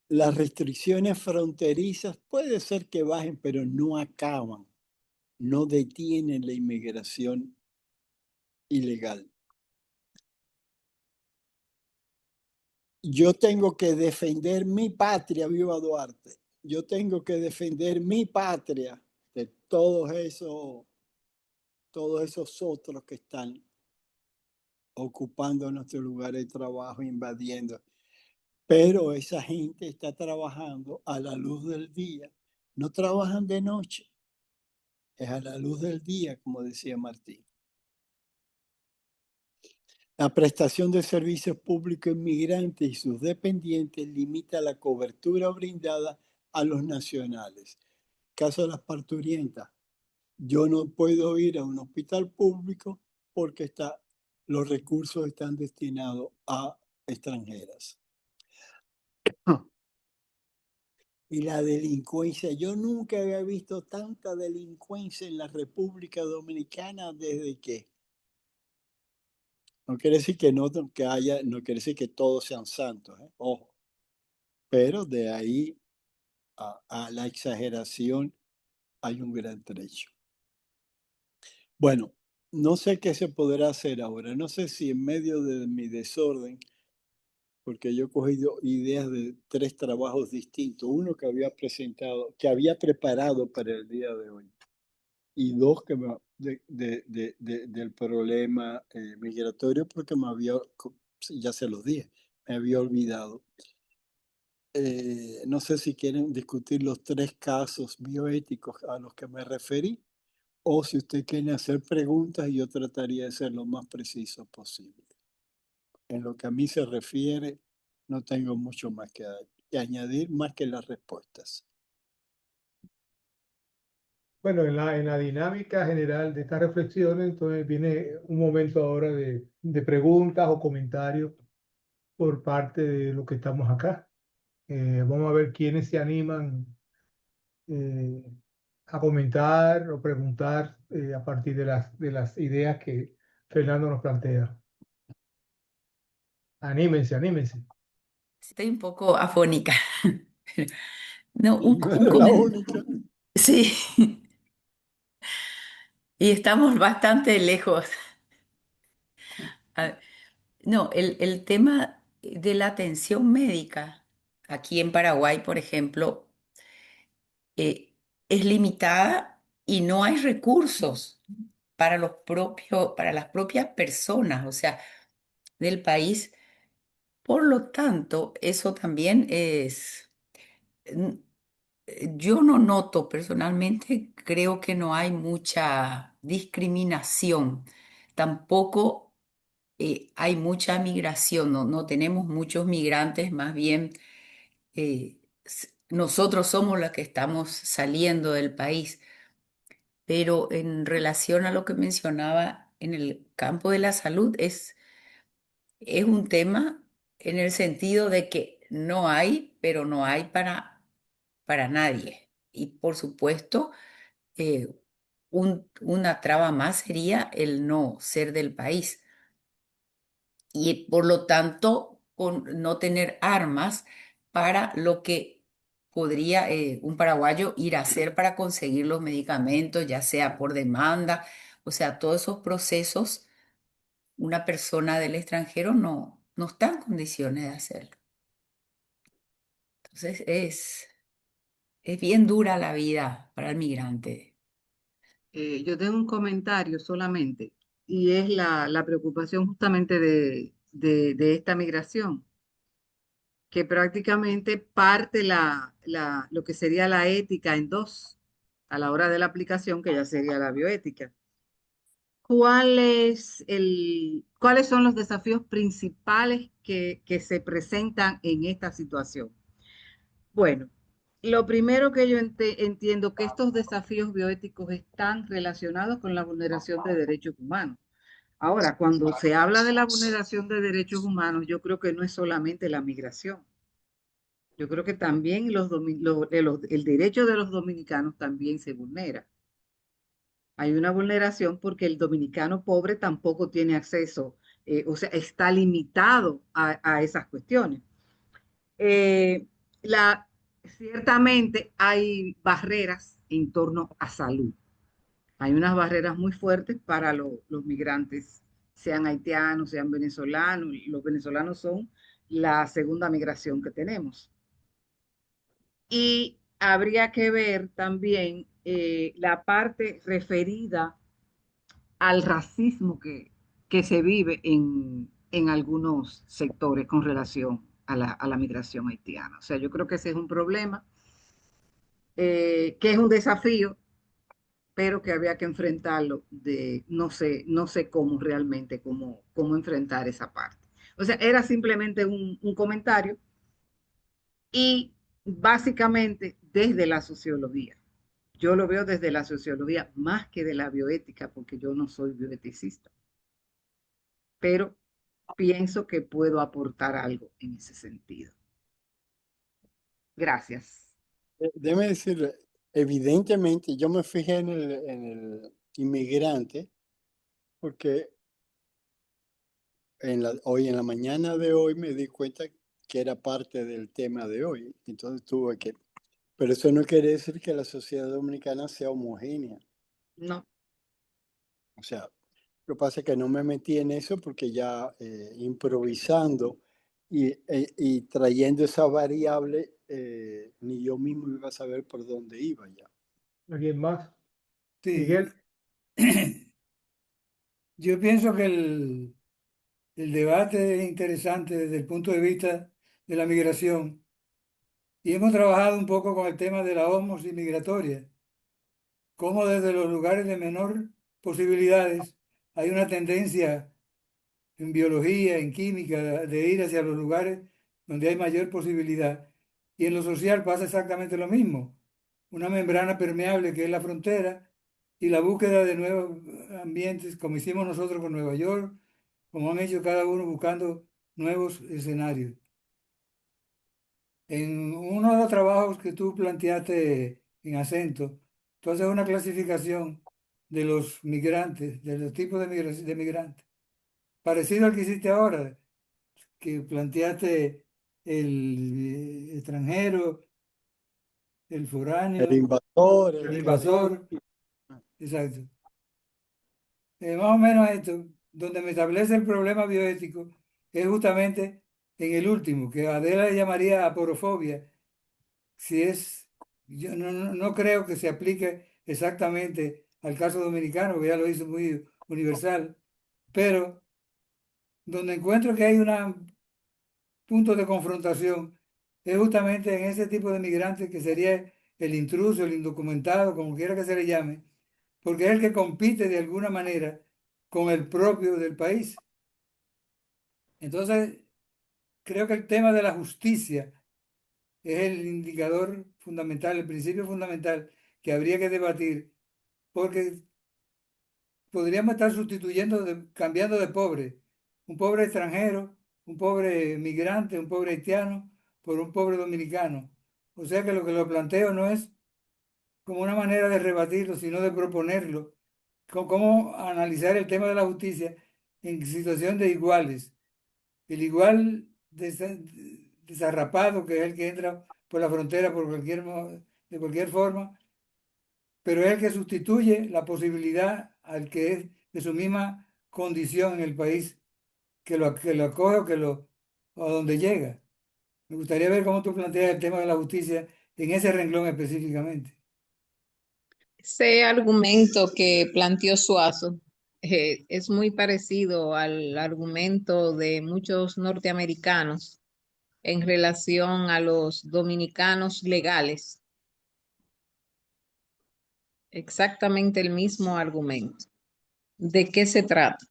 Las restricciones fronterizas puede ser que bajen, pero no acaban, no detienen la inmigración ilegal. Yo tengo que defender mi patria, viva Duarte. Yo tengo que defender mi patria de todos esos todos esos otros que están ocupando nuestro lugar de trabajo, invadiendo. Pero esa gente está trabajando a la luz del día. No trabajan de noche, es a la luz del día, como decía Martín. La prestación de servicios públicos inmigrantes y sus dependientes limita la cobertura brindada a los nacionales. Caso de las parturientas, yo no puedo ir a un hospital público porque los recursos están destinados a extranjeras. Y la delincuencia, yo nunca había visto tanta delincuencia en la República Dominicana desde que. No quiere decir que no quiere decir que todos sean santos, ojo, pero de ahí a la exageración hay un gran trecho. Bueno, no sé qué se podrá hacer ahora, no sé si en medio de mi desorden, porque yo he cogido ideas de 3 trabajos distintos, uno que había presentado, que había preparado para el día de hoy, y 2 que del problema migratorio, porque ya se los dije, me había olvidado. No sé si quieren discutir los 3 casos bioéticos a los que me referí, o si usted quiere hacer preguntas y yo trataría de ser lo más preciso posible. En lo que a mí se refiere, no tengo mucho más que añadir, más que las respuestas. Bueno, en la dinámica general de estas reflexiones, entonces viene un momento ahora de preguntas o comentarios por parte de los que estamos acá. Vamos a ver quiénes se animan eh, a comentar o preguntar a partir de las ideas que Fernando nos plantea. Anímense, anímense. Estoy un poco afónica. No, Y no un era la única. sí, y estamos bastante lejos. Ah, no, el tema de la atención médica aquí en Paraguay, por ejemplo, es limitada y no hay recursos para las propias personas, o sea, del país. Por lo tanto, eso también n- yo no noto personalmente, creo que no hay mucha discriminación. Tampoco hay mucha migración, no tenemos muchos migrantes, más bien nosotros somos los que estamos saliendo del país. Pero en relación a lo que mencionaba en el campo de la salud, es un tema en el sentido de que no hay, pero no hay para nadie. Y por supuesto, eh, una traba más sería el no ser del país y por lo tanto no tener armas para lo que podría un paraguayo ir a hacer para conseguir los medicamentos, ya sea por demanda, o sea, todos esos procesos, una persona del extranjero no está en condiciones de hacerlo. Entonces es bien dura la vida para el migrante. Yo tengo un comentario solamente y es la preocupación justamente de esta migración, que prácticamente parte lo que sería la ética en dos a la hora de la aplicación, que ya sería la bioética. ¿Cuáles son los desafíos principales que se presentan en esta situación? Bueno, lo primero que yo entiendo que estos desafíos bioéticos están relacionados con la vulneración de derechos humanos. Ahora, cuando se habla de la vulneración de derechos humanos, yo creo que no es solamente la migración. Yo creo que también el derecho de los dominicanos también se vulnera. Hay una vulneración porque el dominicano pobre tampoco tiene acceso, o sea, está limitado a esas cuestiones. Eh, la, Ciertamente hay barreras en torno a salud. Hay unas barreras muy fuertes para los migrantes, sean haitianos, sean venezolanos. Los venezolanos son la segunda migración que tenemos. Y habría que ver también la parte referida al racismo que se vive en algunos sectores con relación a la migración haitiana. O sea, yo creo que ese es un problema, que es un desafío, pero que había que enfrentarlo de no sé cómo realmente, cómo enfrentar esa parte. O sea, era simplemente un comentario y básicamente desde la sociología. Yo lo veo desde la sociología más que de la bioética, porque yo no soy bioeticista, pero pienso que puedo aportar algo en ese sentido. Gracias. Déjeme decirle, evidentemente yo me fijé en el inmigrante porque hoy en la mañana de hoy me di cuenta que era parte del tema de hoy. Entonces tuve que... Pero eso no quiere decir que la sociedad dominicana sea homogénea. No, O sea, lo que pasa es que no me metí en eso porque ya improvisando y trayendo esa variable, ni yo mismo iba a saber por dónde iba ya. ¿Alguien más? Sí, Miguel, yo pienso que el debate es interesante desde el punto de vista de la migración y hemos trabajado un poco con el tema de la ósmosis migratoria, cómo desde los lugares de menor posibilidades hay una tendencia en biología, en química, de ir hacia los lugares donde hay mayor posibilidad. Y en lo social pasa exactamente lo mismo. Una membrana permeable que es la frontera y la búsqueda de nuevos ambientes, como hicimos nosotros con Nueva York, como han hecho cada uno buscando nuevos escenarios. En uno de los trabajos que tú planteaste en acento, tú haces una clasificación de los migrantes, de los tipos de migrantes, parecido al que hiciste ahora, que planteaste el extranjero, el El foráneo, invasor, el el que viene. invasor, exacto. Más o menos esto, donde me establece el problema bioético, es justamente en el último, que Adela le llamaría aporofobia. Si es, yo no creo que se aplique exactamente al caso dominicano, que ya lo hizo muy universal, pero donde encuentro que hay un punto de confrontación es justamente en ese tipo de migrantes que sería el intruso, el indocumentado, como quiera que se le llame, porque es el que compite de alguna manera con el propio del país. Entonces, creo que el tema de la justicia es el indicador fundamental, el principio fundamental que habría que debatir, porque podríamos estar sustituyendo, cambiando de pobre, un pobre extranjero, un pobre migrante, un pobre haitiano, por un pobre dominicano. O sea que lo planteo no es como una manera de rebatirlo, sino de proponerlo, cómo analizar el tema de la justicia en situación de iguales. El igual desarrapado, que es el que entra por la frontera de cualquier forma, pero es el que sustituye la posibilidad al que es de su misma condición en el país, que lo acoge o a donde llega. Me gustaría ver cómo tú planteas el tema de la justicia en ese renglón específicamente. Ese argumento que planteó Suazo es muy parecido al argumento de muchos norteamericanos en relación a los dominicanos legales. Exactamente el mismo argumento. ¿De qué se trata?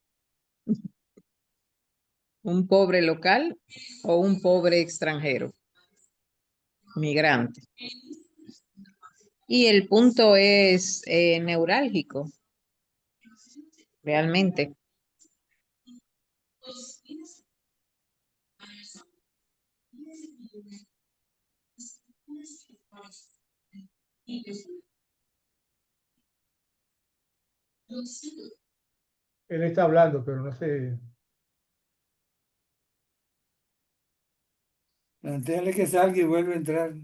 ¿Un pobre local o un pobre extranjero? Migrante. Y el punto es neurálgico, realmente. él está hablando, pero no sé. Plantearle que salga y vuelve a entrar.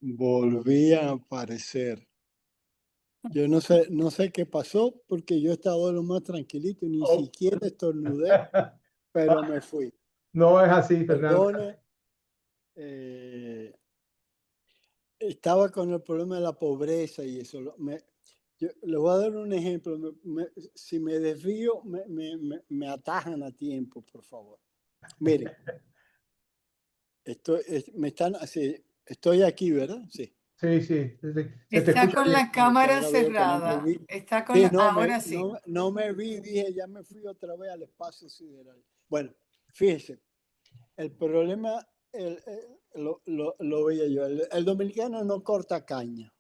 Volví a aparecer. Yo no sé qué pasó porque yo estaba lo más tranquilito, ni Oh. siquiera estornudé, pero me fui. No es así, Fernando. Perdone, estaba con el problema de la pobreza y eso. Yo le voy a dar un ejemplo. Si me desvío, me atajan a tiempo, por favor. Miren, estoy aquí, ¿verdad? Sí. Sí, sí, se te Está escucha con bien. la Bueno, que cámara ahora veo que no me cerrada. vi. Está con Sí, ahora sí. no me vi, dije, ya me fui otra vez al espacio sideral. Bueno, fíjese, el problema lo veía yo. El dominicano no corta caña.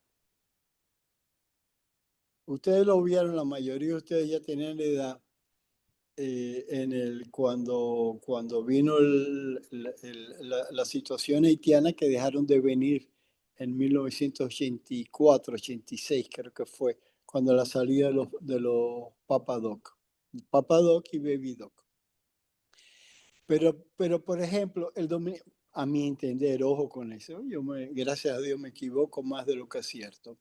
Ustedes lo vieron, la mayoría de ustedes ya tenían la edad cuando vino la situación haitiana, que dejaron de venir en 1984, 86 creo que fue, cuando la salida de los Papa Doc y Baby Doc. Pero por ejemplo, a mi entender, ojo con eso, gracias a Dios me equivoco más de lo que acierto.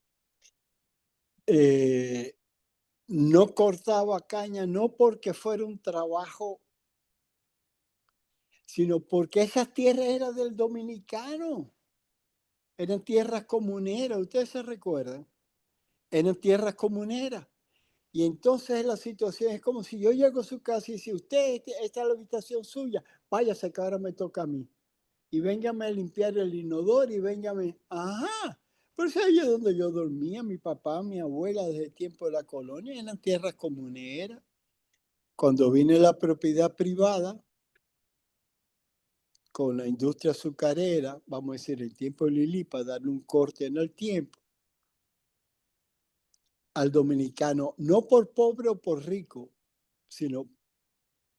No cortaba caña, no porque fuera un trabajo, sino porque esas tierras eran del dominicano. Eran tierras comuneras, ustedes se recuerdan. Eran tierras comuneras. Y entonces la situación es como si yo llego a su casa y dice, usted, esta es la habitación suya, váyase que ahora me toca a mí. Y véngame a limpiar el inodoro y véngame, ajá. Pero es ahí donde yo dormía, mi papá, mi abuela, desde el tiempo de la colonia, eran tierras comuneras. Cuando vine la propiedad privada, con la industria azucarera, vamos a decir, el tiempo de Lili, para darle un corte en el tiempo, al dominicano, no por pobre o por rico, sino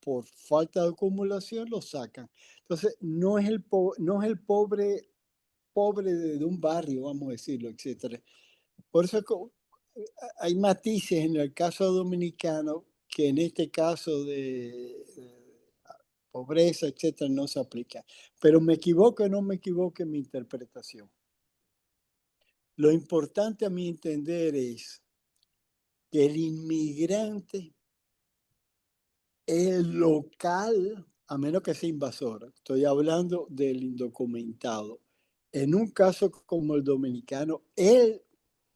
por falta de acumulación, lo sacan. Entonces, no es el pobre de un barrio, vamos a decirlo, etcétera. Por eso hay matices en el caso dominicano que en este caso de pobreza, etcétera, no se aplica. Pero me equivoco o no me equivoco en mi interpretación. Lo importante a mi entender es que el inmigrante, el local, a menos que sea invasor, estoy hablando del indocumentado, en un caso como el dominicano, el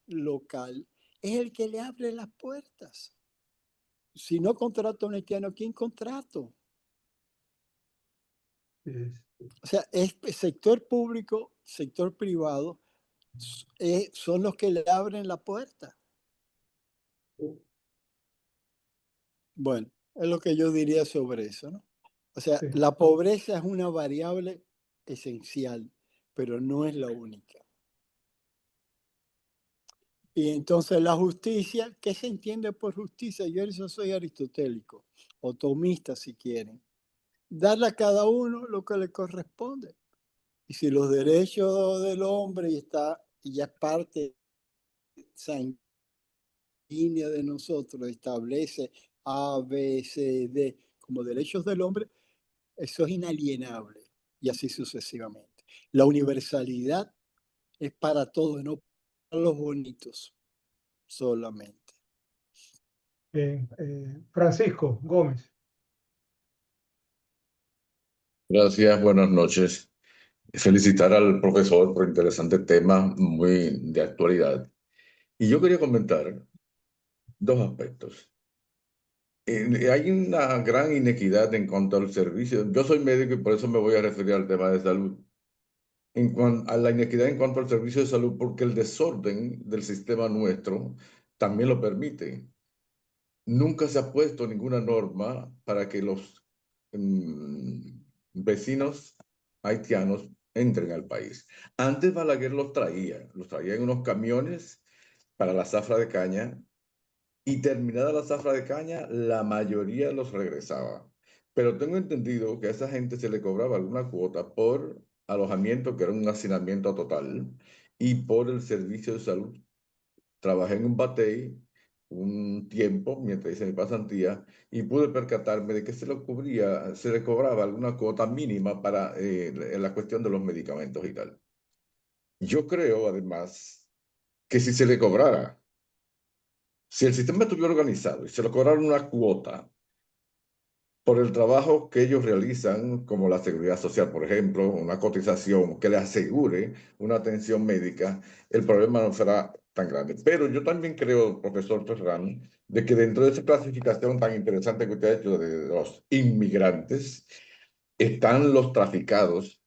local es el que le abre las puertas. Si no contrato a un haitiano, ¿quién contrato? O sea, es sector público, sector privado, son los que le abren la puerta. Bueno, es lo que yo diría sobre eso, ¿no? O sea, Sí. la pobreza es una variable esencial, pero no es la única. Y entonces la justicia, ¿qué se entiende por justicia? Yo eso soy aristotélico, o tomista si quieren. Darle a cada uno lo que le corresponde. Y si los derechos del hombre ya es parte sanguínea de nosotros, establece A, B, C, D como derechos del hombre, eso es inalienable y así sucesivamente. La universalidad es para todos, no para los bonitos solamente. Francisco Gómez. Gracias, buenas noches. Felicitar al profesor por interesante tema muy de actualidad. Y yo quería comentar dos aspectos. Hay una gran inequidad en cuanto al servicio. Yo soy médico y por eso me voy a referir al tema de salud. A la inequidad en cuanto al servicio de salud, porque el desorden del sistema nuestro también lo permite. Nunca se ha puesto ninguna norma para que los vecinos haitianos entren al país. Antes Balaguer los traía en unos camiones para la zafra de caña y terminada la zafra de caña, la mayoría los regresaba. Pero tengo entendido que a esa gente se le cobraba alguna cuota por alojamiento, que era un hacinamiento total, y por el servicio de salud. Trabajé en un batey un tiempo mientras hice mi pasantía y pude percatarme de que se le cobraba alguna cuota mínima para la cuestión de los medicamentos y tal. Yo creo, además, que si se le cobrara Si el sistema estuviera organizado y se le cobrara una cuota por el trabajo que ellos realizan, como la seguridad social, por ejemplo, una cotización que le asegure una atención médica, el problema no será tan grande. Pero yo también creo, profesor Ferran, de que dentro de esa clasificación tan interesante que usted ha hecho de los inmigrantes, están los traficados,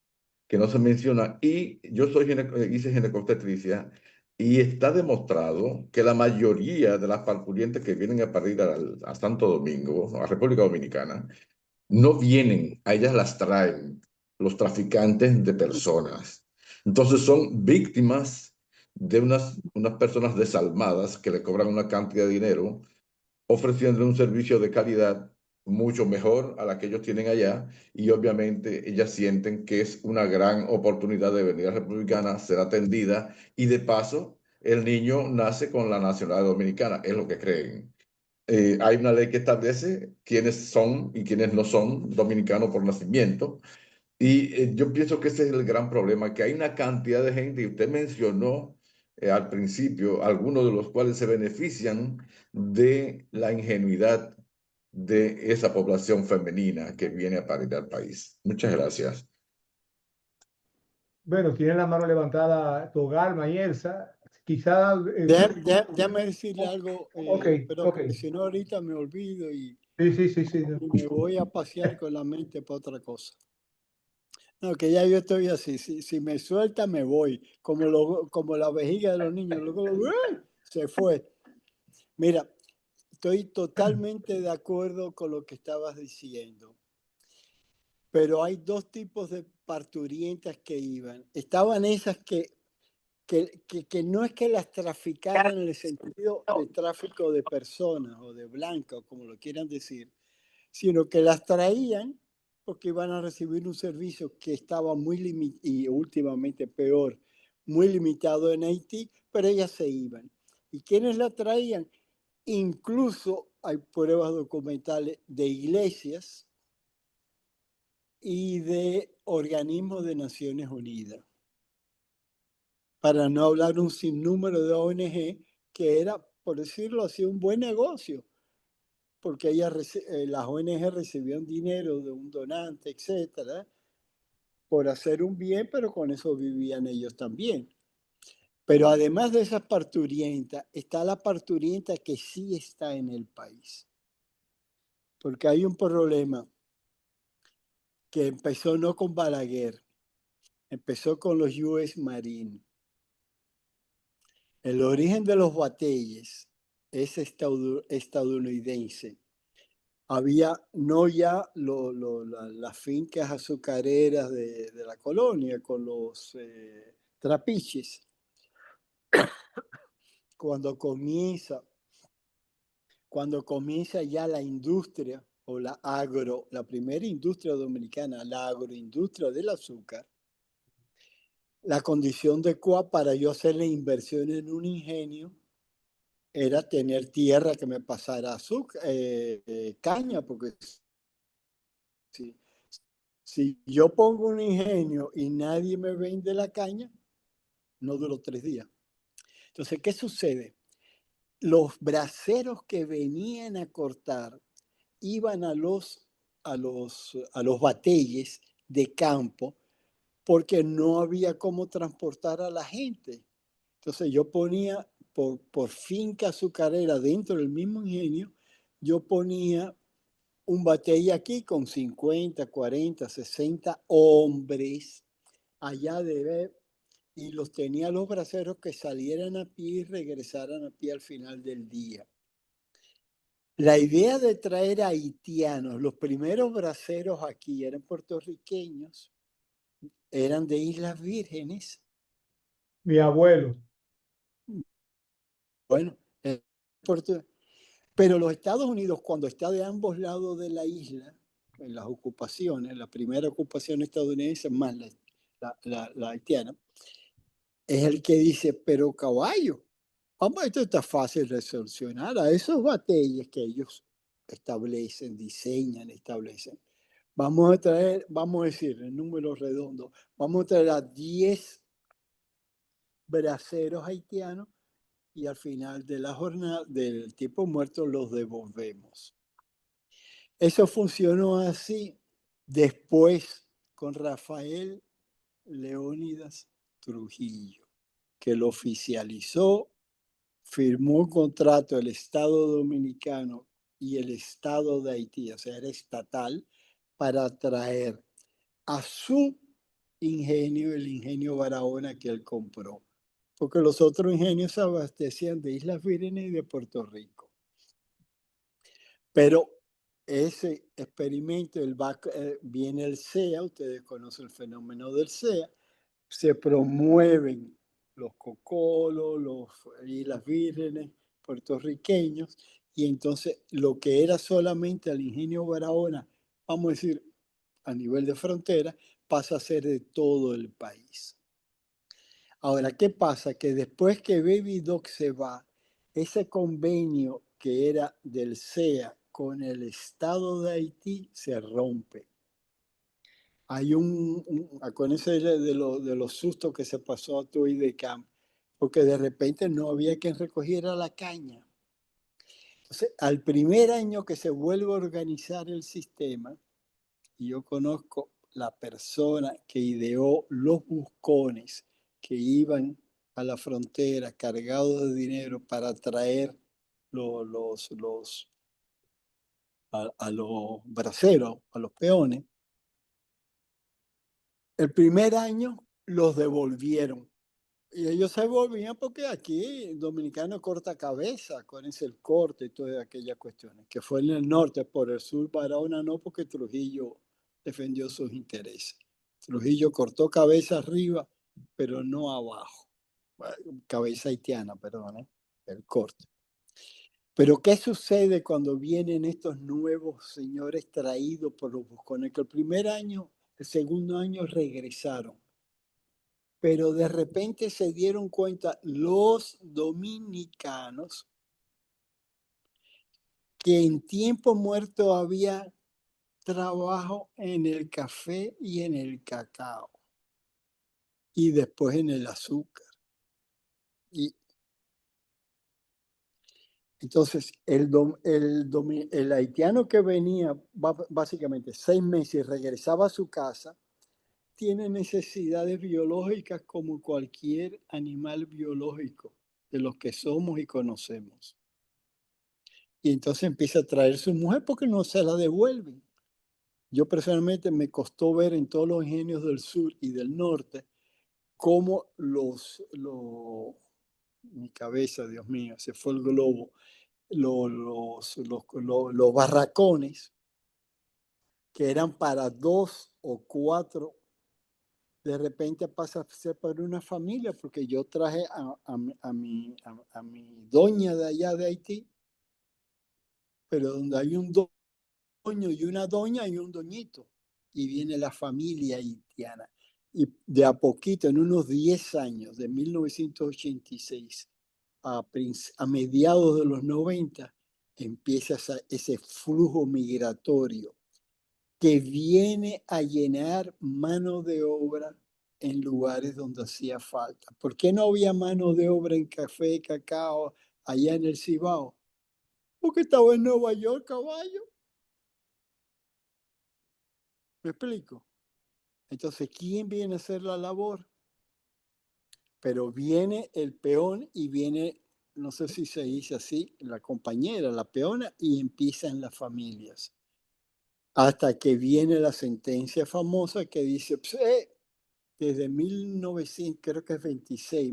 que no se menciona, y yo hice ginecobstetricia, y está demostrado que la mayoría de las parturientes que vienen a parir a Santo Domingo, a República Dominicana, no vienen, a ellas las traen los traficantes de personas. Entonces son víctimas de unas personas desalmadas que le cobran una cantidad de dinero ofreciendo un servicio de calidad mucho mejor a la que ellos tienen allá, y obviamente ellas sienten que es una gran oportunidad de venir a Republicana, ser atendida, y de paso el niño nace con la nacionalidad dominicana, es lo que creen. Hay una ley que establece quiénes son y quiénes no son dominicanos por nacimiento. Y yo pienso que ese es el gran problema, que hay una cantidad de gente, y usted mencionó al principio, algunos de los cuales se benefician de la ingenuidad de esa población femenina que viene a parir al país. Muchas gracias. Bueno, tiene la mano levantada Togalma y Elsa. Quizá... Déjame decirle algo, ok, pero ok. porque si no ahorita me olvido Sí. No. y me voy a pasear con la mente para otra cosa. No, que ya yo estoy así, si me suelta me voy, como la vejiga de los niños, luego se fue. Mira, estoy totalmente de acuerdo con lo que estabas diciendo, pero hay dos tipos de parturientas que iban. Estaban esas que no es que las traficaran en el sentido de tráfico de personas o de blancas, como lo quieran decir, sino que las traían porque iban a recibir un servicio que estaba muy limitado, y últimamente peor, muy limitado en Haití, pero ellas se iban. ¿Y quiénes la traían? Incluso hay pruebas documentales de iglesias y de organismos de Naciones Unidas, para no hablar un sinnúmero de ONG que era, por decirlo así, un buen negocio, porque las ONG recibían dinero de un donante, etcétera, por hacer un bien, pero con eso vivían ellos también. Pero además de esa parturienta, está la parturienta que sí está en el país. Porque hay un problema que empezó no con Balaguer, empezó con los US Marine. El origen de los bateyes es estadounidense. Había no ya las fincas azucareras de la colonia con los trapiches. Cuando comienza ya la industria o la primera industria dominicana, la agroindustria del azúcar, la condición de CUA para yo hacer la inversión en un ingenio era tener tierra que me pasara azúcar, caña, porque si yo pongo un ingenio y nadie me vende la caña, no duró 3 días. Entonces, ¿qué sucede? Los braceros que venían a cortar iban a los bateyes de campo porque no había cómo transportar a la gente. Entonces yo ponía por finca azucarera dentro del mismo ingenio, yo ponía un batey aquí con 50, 40, 60 hombres allá de ver, y los tenía los braceros que salieran a pie y regresaran a pie al final del día. La idea de traer haitianos, los primeros braceros aquí eran puertorriqueños, eran de Islas Vírgenes. Mi abuelo. Bueno, pero los Estados Unidos, cuando está de ambos lados de la isla, en las ocupaciones, la primera ocupación estadounidense más la haitiana, es el que dice, pero caballo, vamos, esto está fácil de solucionar. A esos bateyes que ellos establecen, diseñan, establecen, vamos a decir, en números redondos, vamos a traer a 10 braceros haitianos y al final de la jornada del tiempo muerto los devolvemos. Eso funcionó así después con Rafael Leónidas Trujillo, que lo oficializó, firmó un contrato el Estado Dominicano y el Estado de Haití, o sea, era estatal, para traer a su ingenio, el ingenio Barahona que él compró, porque los otros ingenios se abastecían de Islas Vírgenes y de Puerto Rico. Pero ese experimento, viene el SEA, ustedes conocen el fenómeno del SEA, se promueven los cocolos, los Islas Vírgenes puertorriqueños, y entonces lo que era solamente el ingenio Barahona, vamos a decir, a nivel de frontera, pasa a ser de todo el país. Ahora, ¿qué pasa? Que después que Baby Doc se va, ese convenio que era del SEA con el Estado de Haití se rompe. Hay acuérdense de los sustos que se pasó a Tuy de Camp, porque de repente no había quien recogiera la caña. Entonces, al primer año que se vuelve a organizar el sistema, y yo conozco la persona que ideó los buscones que iban a la frontera cargados de dinero para traer a los braceros, a los peones. El primer año los devolvieron. Y ellos se volvían porque aquí el dominicano corta cabeza, acuérdense el corte y todas aquellas cuestiones, que fue en el norte, por el sur Barahona no, porque Trujillo defendió sus intereses. Trujillo cortó cabeza arriba, pero no abajo. Cabeza haitiana, perdón, el corte. Pero ¿qué sucede cuando vienen estos nuevos señores traídos por los buscones? Que el primer año, el segundo año regresaron. Pero de repente se dieron cuenta los dominicanos que en tiempo muerto había trabajo en el café y en el cacao y después en el azúcar. Y entonces el haitiano que venía básicamente 6 meses y regresaba a su casa, tiene necesidades biológicas como cualquier animal biológico de los que somos y conocemos. Y entonces empieza a traer su mujer porque no se la devuelven. Yo personalmente me costó ver en todos los ingenios del sur y del norte cómo mi cabeza, Dios mío, se fue el globo, los barracones que eran para 2 o 4, de repente pasa a ser para una familia, porque yo traje a mi doña de allá de Haití, pero donde hay un doño y una doña y un doñito, y viene la familia haitiana. Y de a poquito, en unos 10 años, de 1986 a mediados de los 90, empieza ese flujo migratorio que viene a llenar mano de obra en lugares donde hacía falta. ¿Por qué no había mano de obra en café y cacao allá en el Cibao? Porque estaba en Nueva York, caballo. ¿Me explico? Entonces, ¿quién viene a hacer la labor? Pero viene el peón y viene, no sé si se dice así, la compañera, la peona, y empiezan las familias. Hasta que viene la sentencia famosa que dice, desde 1900, creo que es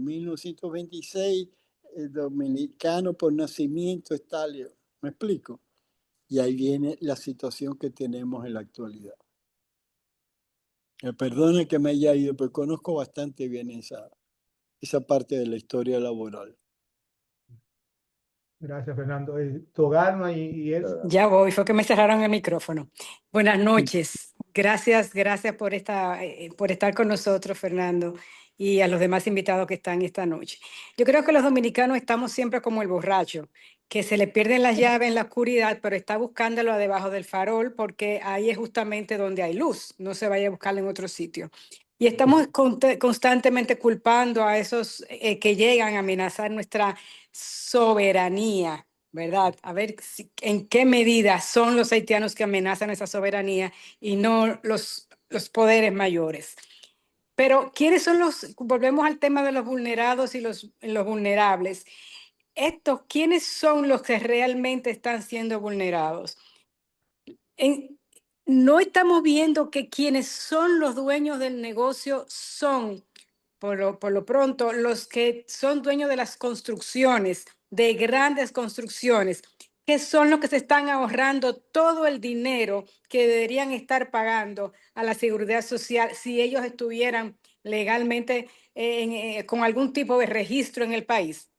1926, el dominicano por nacimiento es tal. ¿Me explico? Y ahí viene la situación que tenemos en la actualidad. Perdone que me haya ido, pero conozco bastante bien esa parte de la historia laboral. Gracias, Fernando. Togarma y es. Ya voy, fue que me cerraron el micrófono. Buenas noches. Gracias por estar con nosotros, Fernando, y a los demás invitados que están esta noche. Yo creo que los dominicanos estamos siempre como el borracho, que se le pierden las llaves en la oscuridad, pero está buscándolo debajo del farol porque ahí es justamente donde hay luz, no se vaya a buscarlo en otro sitio. Y estamos constantemente culpando a esos que llegan a amenazar nuestra soberanía, ¿verdad? A ver en qué medida son los haitianos que amenazan esa soberanía y no los poderes mayores. Pero, ¿quiénes son volvemos al tema de los vulnerados y los vulnerables? ¿Quiénes son los que realmente están siendo vulnerados? No estamos viendo que quienes son los dueños del negocio son, por lo pronto, los que son dueños de las construcciones, de grandes construcciones, que son los que se están ahorrando todo el dinero que deberían estar pagando a la seguridad social si ellos estuvieran legalmente con algún tipo de registro en el país.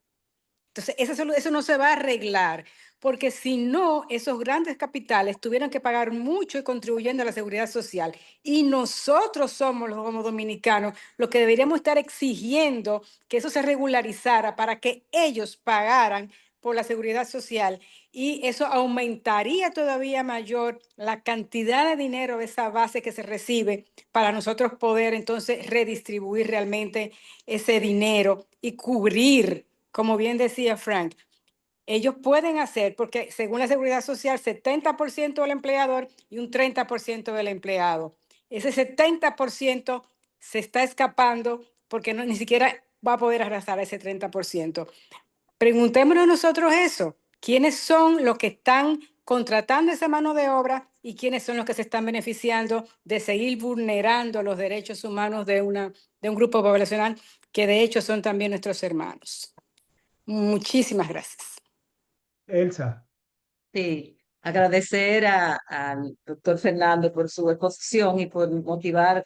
Entonces, eso no se va a arreglar, porque si no, esos grandes capitales tuvieran que pagar mucho y contribuyendo a la seguridad social. Y nosotros somos, como dominicanos, los que deberíamos estar exigiendo que eso se regularizara para que ellos pagaran por la seguridad social. Y eso aumentaría todavía mayor la cantidad de dinero de esa base que se recibe para nosotros poder entonces redistribuir realmente ese dinero y cubrir, como bien decía Frank, ellos pueden hacer, porque según la Seguridad Social, 70% del empleador y un 30% del empleado. Ese 70% se está escapando porque ni siquiera va a poder arrasar ese 30%. Preguntémonos nosotros eso. ¿Quiénes son los que están contratando esa mano de obra y quiénes son los que se están beneficiando de seguir vulnerando los derechos humanos de un grupo poblacional que de hecho son también nuestros hermanos? Muchísimas gracias. Elsa. Sí, agradecer al doctor Fernando por su exposición y por motivar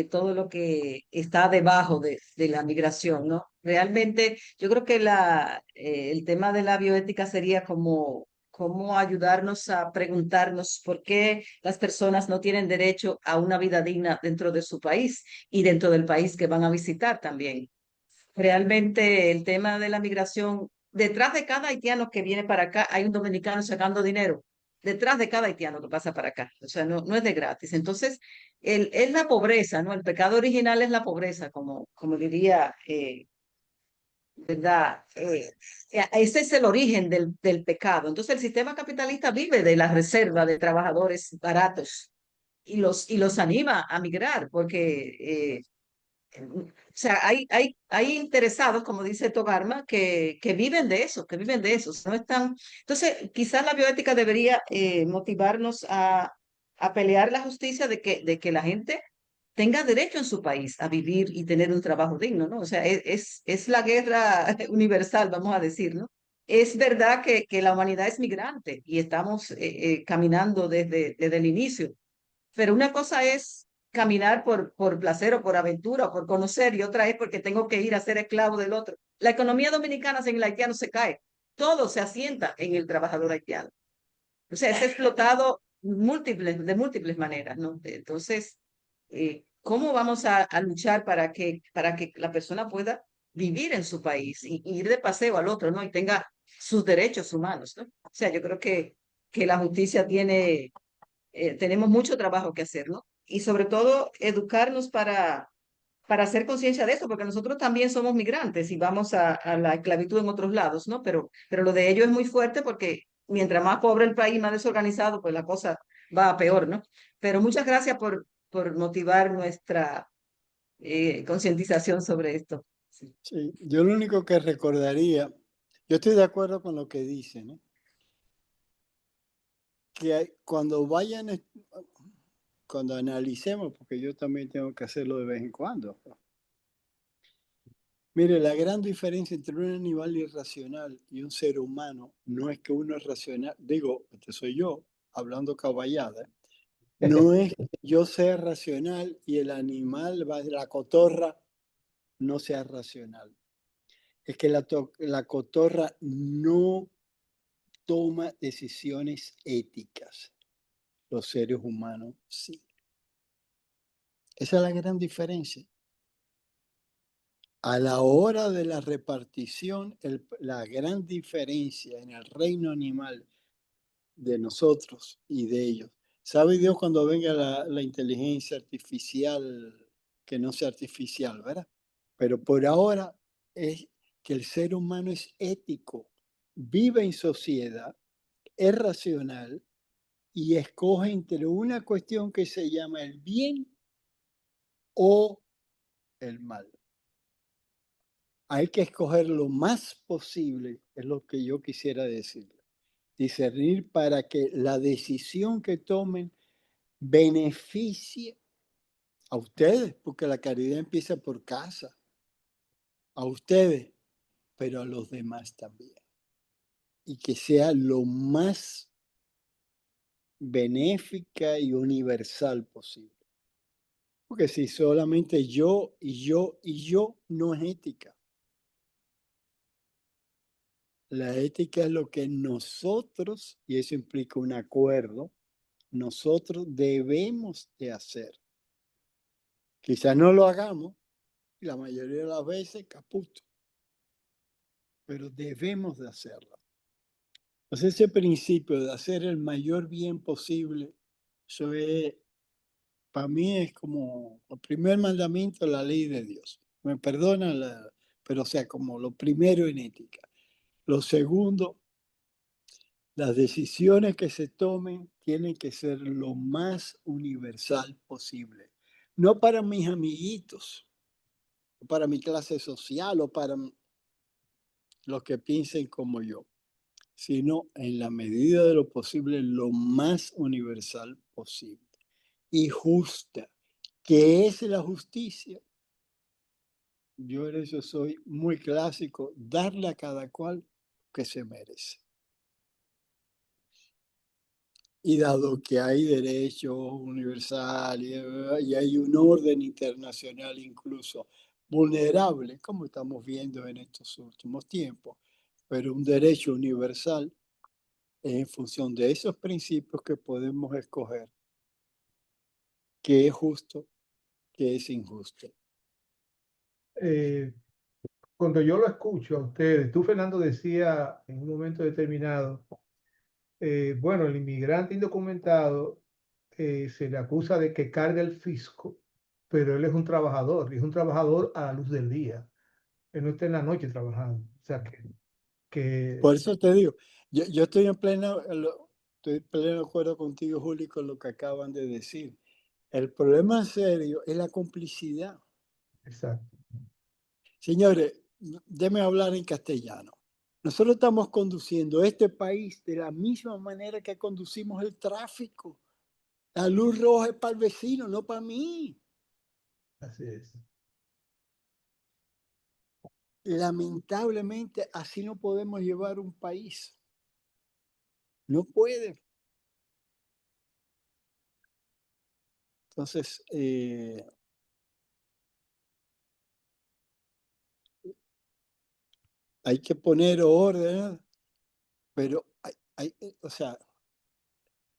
todo lo que está debajo de la migración, ¿no? Realmente yo creo que el tema de la bioética sería como cómo ayudarnos a preguntarnos por qué las personas no tienen derecho a una vida digna dentro de su país y dentro del país que van a visitar también. Realmente el tema de la migración, detrás de cada haitiano que viene para acá, hay un dominicano sacando dinero. Detrás de cada haitiano que pasa para acá. O sea, no es de gratis. Entonces, es la pobreza, ¿no? El pecado original es la pobreza, como diría, ¿verdad? Ese es el origen del pecado. Entonces, el sistema capitalista vive de la reserva de trabajadores baratos y los anima a migrar, porque o sea, hay interesados, como dice Togarma, que viven de eso, que viven de eso. No están... Entonces, quizás la bioética debería motivarnos a pelear la justicia de que la gente tenga derecho en su país a vivir y tener un trabajo digno, ¿no? O sea, es la guerra universal, vamos a decir, ¿no? Es verdad que la humanidad es migrante y estamos caminando desde el inicio, pero una cosa es caminar por placer o por aventura o por conocer y otra es porque tengo que ir a ser esclavo del otro. La economía dominicana sin el haitiano se cae. Todo se asienta en el trabajador haitiano. O sea, es explotado de múltiples maneras, ¿no? Entonces, ¿cómo vamos a luchar para que la persona pueda vivir en su país y ir de paseo al otro, ¿no? Y tenga sus derechos humanos, ¿no? O sea, yo creo que la justicia tenemos mucho trabajo que hacer, ¿no? Y sobre todo educarnos para hacer conciencia de eso, porque nosotros también somos migrantes y vamos a la esclavitud en otros lados, ¿no? Pero lo de ellos es muy fuerte porque mientras más pobre el país, más desorganizado, pues la cosa va a peor, ¿no? Pero muchas gracias por motivar nuestra concientización sobre esto. Sí. Sí, yo lo único que recordaría, yo estoy de acuerdo con lo que dice, ¿no? Que cuando cuando analicemos, porque yo también tengo que hacerlo de vez en cuando. Mire, la gran diferencia entre un animal irracional y un ser humano no es que uno es racional, digo, este soy yo hablando caballada, no es que yo sea racional y el animal, la cotorra, no sea racional. Es que la cotorra no toma decisiones éticas. Los seres humanos sí. Esa es la gran diferencia. A la hora de la repartición, la gran diferencia en el reino animal de nosotros y de ellos. ¿Sabe Dios cuando venga la inteligencia artificial que no sea artificial, ¿verdad? Pero por ahora es que el ser humano es ético, vive en sociedad, es racional y escoge entre una cuestión que se llama el bien o el mal. Hay que escoger lo más posible, es lo que yo quisiera decir. Discernir para que la decisión que tomen beneficie a ustedes, porque la caridad empieza por casa, a ustedes, pero a los demás también. Y que sea lo más benéfica y universal posible. Porque si solamente yo y yo y yo, no es ética. La ética es lo que nosotros, y eso implica un acuerdo, nosotros debemos de hacer. Quizás no lo hagamos, y la mayoría de las veces caputo, pero debemos de hacerlo. Entonces ese principio de hacer el mayor bien posible, eso es, para mí es como el primer mandamiento de la ley de Dios. Me perdona, pero o sea, como lo primero en ética. Lo segundo, las decisiones que se tomen tienen que ser lo más universal posible. No para mis amiguitos, para mi clase social o para los que piensen como yo, sino en la medida de lo posible, lo más universal posible y justa. ¿Qué es la justicia? Yo en eso soy muy clásico, darle a cada cual que se merece. Y dado que hay derechos universales y hay un orden internacional incluso vulnerable, como estamos viendo en estos últimos tiempos, pero un derecho universal es en función de esos principios que podemos escoger qué es justo, qué es injusto. Cuando yo lo escucho a ustedes, tú, Fernando, decía en un momento determinado, bueno, el inmigrante indocumentado se le acusa de que carga el fisco, pero él es un trabajador, y es un trabajador a la luz del día. Él no está en la noche trabajando. O sea, que Por eso te digo, yo estoy estoy en pleno acuerdo contigo, Juli, con lo que acaban de decir. El problema serio es la complicidad. exacto. Señores, déme hablar en castellano. Nosotros estamos conduciendo este país de la misma manera que conducimos el tráfico. La luz roja es para el vecino, no para mí. Así es. Lamentablemente, así no podemos llevar un país. No puede. Entonces, hay que poner orden, pero o sea,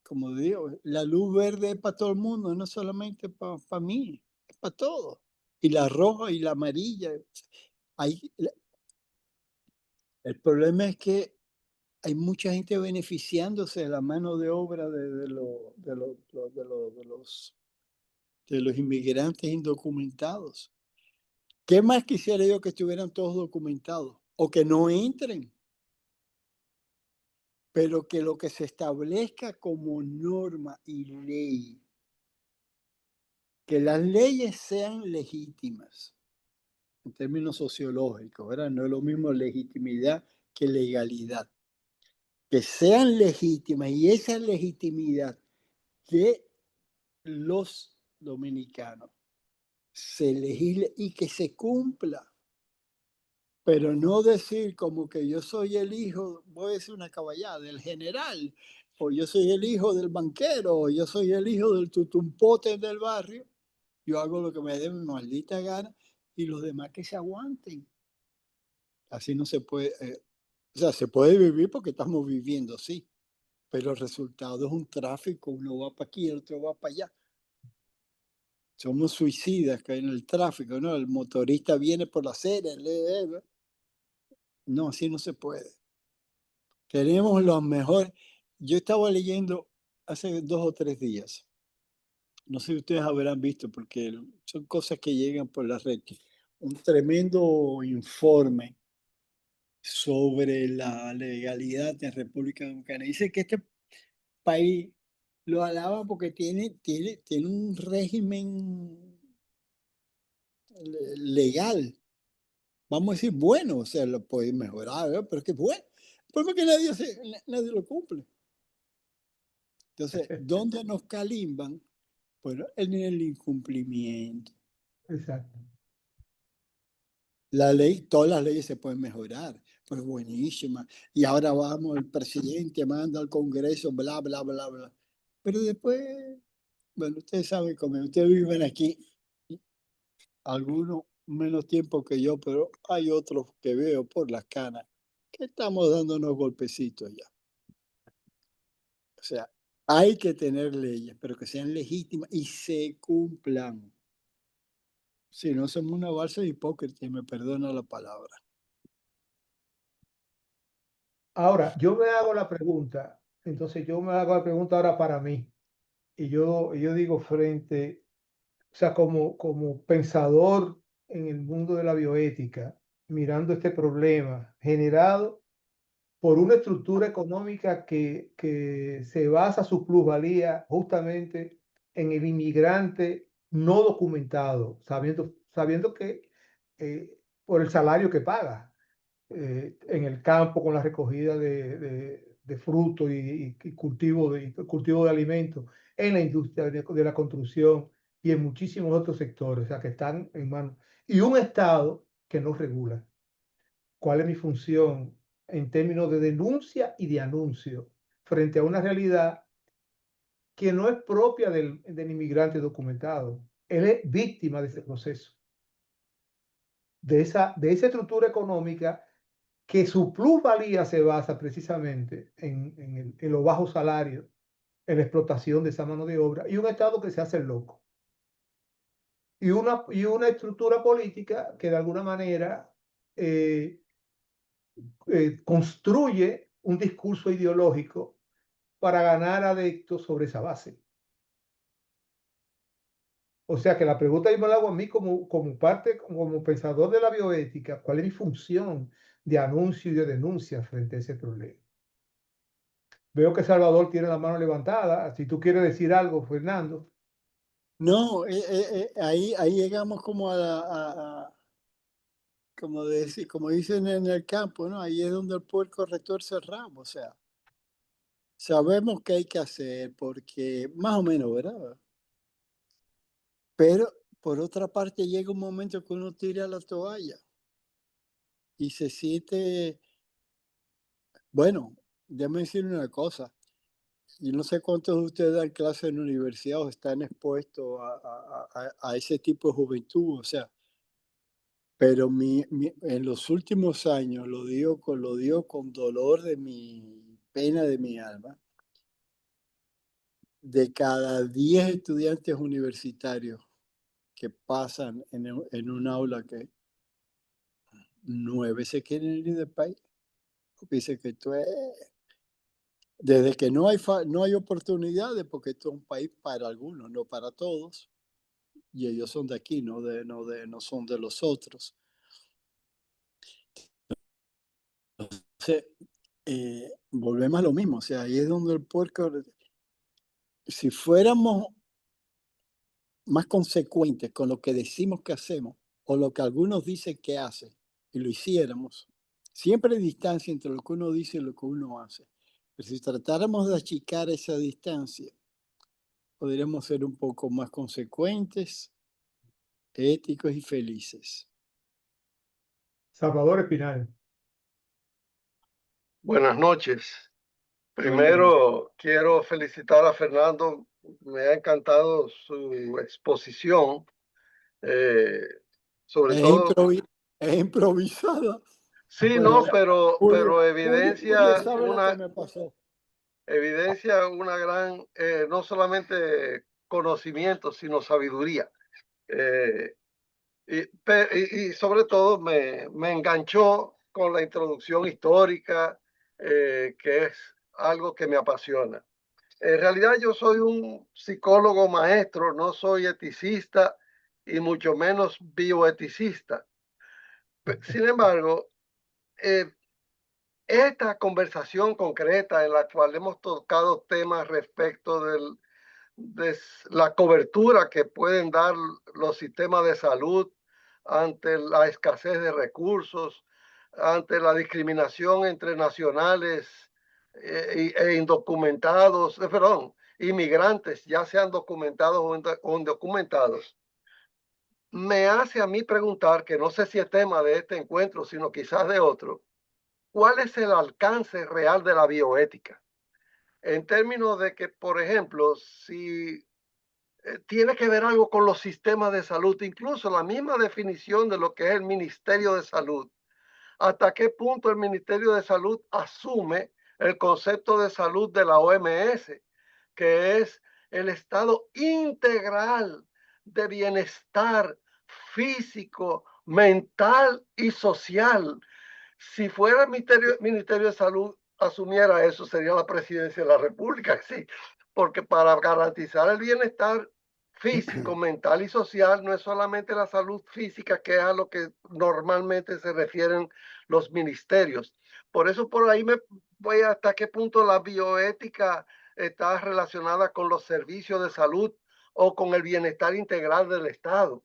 como digo, la luz verde es para todo el mundo, no solamente para mí, es para todos. Y la roja y la amarilla. El problema es que hay mucha gente beneficiándose de la mano de obra de los inmigrantes indocumentados. ¿Qué más quisiera yo que estuvieran todos documentados o que no entren? Pero que lo que se establezca como norma y ley, que las leyes sean legítimas en términos sociológicos, ¿verdad? No es lo mismo legitimidad que legalidad. Que sean legítimas y esa legitimidad que los dominicanos se legisle y que se cumpla. Pero no decir como que yo soy el hijo, voy a decir una caballada, del general, o yo soy el hijo del banquero, o yo soy el hijo del tutumpote del barrio. Yo hago lo que me dé mi maldita gana y los demás que se aguanten. Así no se puede, o sea, se puede vivir porque estamos viviendo, sí, pero el resultado es un tráfico, uno va para aquí, el otro va para allá. Somos suicidas que en el tráfico, ¿no? El motorista viene por la acera, no, así no se puede. Tenemos los mejores. Yo estaba leyendo hace 2 o 3 días no sé si ustedes habrán visto, porque son cosas que llegan por la red, un tremendo informe sobre la legalidad en República Dominicana. Dice que este país lo alaba porque tiene un régimen legal, vamos a decir, bueno, o sea, lo puede mejorar, ¿verdad? Pero es que es bueno. El problema es que nadie lo cumple. Entonces, ¿dónde nos calimban? Bueno, en el incumplimiento. Exacto. La ley, todas las leyes se pueden mejorar, pero es buenísima. Y ahora vamos, el presidente manda al Congreso, bla, bla, bla, bla. Pero después, bueno, ustedes saben cómo, ustedes viven aquí, algunos menos tiempo que yo, pero hay otros que veo por las canas que estamos dándonos golpecitos ya. O sea, hay que tener leyes, pero que sean legítimas y se cumplan. Si no, somos una balsa de hipócritas, y me perdona la palabra. Ahora, yo me hago la pregunta, entonces yo me hago la pregunta ahora para mí. Y yo digo frente, o sea, como pensador en el mundo de la bioética, mirando este problema generado por una estructura económica que se basa su plusvalía justamente en el inmigrante no documentado, sabiendo que por el salario que paga en el campo con la recogida de frutos y cultivo de alimentos, en la industria de la construcción y en muchísimos otros sectores, o sea, que están en manos. Y un Estado que no regula. ¿Cuál es mi función en términos de denuncia y de anuncio frente a una realidad que no es propia del inmigrante documentado? Él es víctima de ese proceso, de esa estructura económica que su plusvalía se basa precisamente en los bajos salarios, en la explotación de esa mano de obra, y un Estado que se hace loco. Y una estructura política que de alguna manera construye un discurso ideológico para ganar adeptos sobre esa base. O sea que la pregunta yo me la hago a mí como pensador de la bioética, ¿cuál es mi función de anuncio y de denuncia frente a ese problema? Veo que Salvador tiene la mano levantada. Si tú quieres decir algo, Fernando. No, ahí llegamos como como dicen en el campo, ¿no? Ahí es donde el puerco retuerce el rabo, o sea, sabemos qué hay que hacer porque más o menos, ¿verdad? Pero por otra parte llega un momento que uno tira la toalla y se siente, bueno, déjame decir una cosa, yo no sé cuántos de ustedes dan clases en universidad o están expuestos a ese tipo de juventud, o sea, pero en los últimos años, lo digo con dolor de mi pena de mi alma, de cada 10 estudiantes universitarios que pasan en un aula, que 9 se quieren ir del país. Dice que desde que no hay oportunidades, porque esto es un país para algunos, no para todos, y ellos son de aquí, no son de los otros. Entonces, volvemos a lo mismo, o sea, ahí es donde el puerco, si fuéramos más consecuentes con lo que decimos que hacemos o lo que algunos dicen que hacen y lo hiciéramos, siempre hay distancia entre lo que uno dice y lo que uno hace. Pero si tratáramos de achicar esa distancia, podríamos ser un poco más consecuentes, éticos y felices. Salvador Espinal. Buenas noches. Primero quiero felicitar a Fernando. Me ha encantado su exposición, sobre todo. Es improvisada. Sí, Bueno, no, pero Julio evidencia sabe lo que me pasó. una gran, no solamente conocimiento, sino sabiduría. Y sobre todo me enganchó con la introducción histórica, que es algo que me apasiona. En realidad yo soy un psicólogo maestro, no soy eticista y mucho menos bioeticista. Sin embargo, esta conversación concreta en la cual hemos tocado temas respecto de la cobertura que pueden dar los sistemas de salud ante la escasez de recursos, ante la discriminación entre nacionales e indocumentados, perdón, inmigrantes, ya sean documentados o indocumentados, me hace a mí preguntar, que no sé si es tema de este encuentro, sino quizás de otro, ¿cuál es el alcance real de la bioética? En términos de que, por ejemplo, si tiene que ver algo con los sistemas de salud, incluso la misma definición de lo que es el Ministerio de Salud. ¿Hasta qué punto el Ministerio de Salud asume el concepto de salud de la OMS, que es el estado integral de bienestar físico, mental y social? Si fuera el Ministerio de Salud asumiera eso, sería la presidencia de la República, sí, porque para garantizar el bienestar físico, mental y social no es solamente la salud física, que es a lo que normalmente se refieren los ministerios. Por eso por ahí me voy hasta qué punto la bioética está relacionada con los servicios de salud o con el bienestar integral del Estado.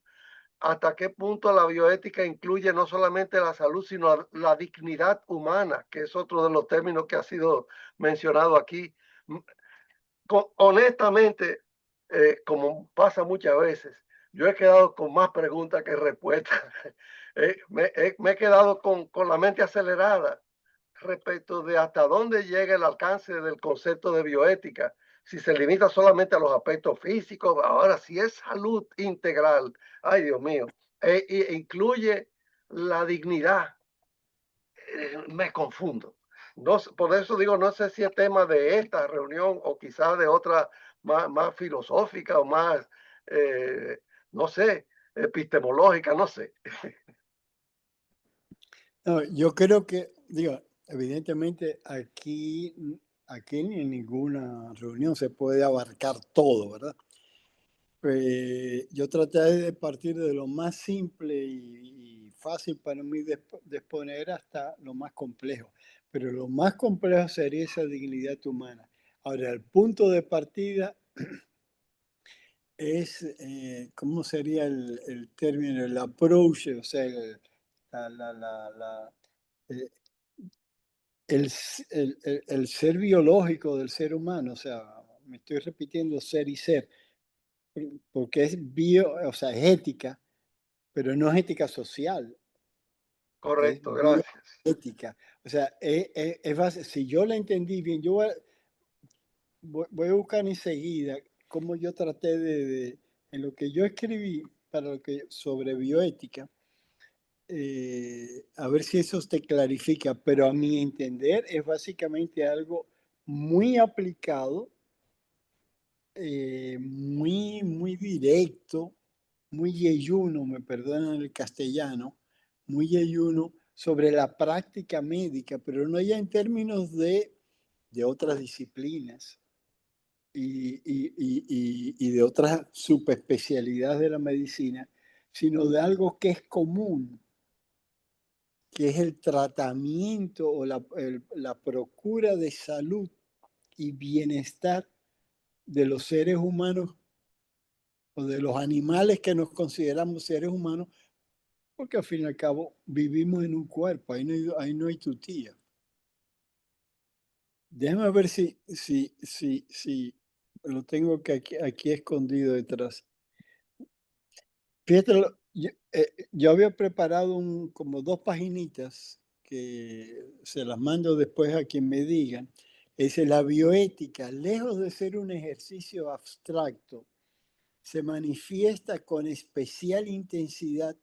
Hasta qué punto la bioética incluye no solamente la salud, sino la dignidad humana, que es otro de los términos que ha sido mencionado aquí. Honestamente, como pasa muchas veces, yo he quedado con más preguntas que respuestas. Me he quedado con la mente acelerada respecto de hasta dónde llega el alcance del concepto de bioética. Si se limita solamente a los aspectos físicos, ahora si es salud integral, ay Dios mío, incluye la dignidad, me confundo. No, por eso digo, no sé si es tema de esta reunión o quizás de otra más filosófica o más, no sé, epistemológica, no sé. No, yo creo que, digo, evidentemente aquí en ninguna reunión se puede abarcar todo, ¿verdad? Yo traté de partir de lo más simple y fácil para mí de exponer hasta lo más complejo. Pero lo más complejo sería esa dignidad humana. Ahora, el punto de partida es, ¿cómo sería el término? El approach, o sea, eh, el ser biológico del ser humano. O sea, me estoy repitiendo ser y ser, porque es o sea, es ética, pero no es ética social, es Correcto, gracias. bioética. O sea, si yo la entendí bien, yo voy a buscar enseguida cómo yo traté en lo que yo escribí sobre bioética, a ver si eso te clarifica, pero a mi entender es básicamente algo muy aplicado, muy directo, muy yeyuno, me perdonan el castellano, muy yeyuno sobre la práctica médica, pero no ya en términos de otras disciplinas y de otras subespecialidades de la medicina, sino de algo que es común, que es el tratamiento o la procura de salud y bienestar de los seres humanos o de los animales que nos consideramos seres humanos, porque al fin y al cabo vivimos en un cuerpo, ahí no hay tutía. Déjame ver si lo tengo que aquí escondido detrás. Fíjate, yo había preparado como 2 paginitas que se las mando después a quien me digan. Es la bioética, lejos de ser un ejercicio abstracto, se manifiesta con especial intensidad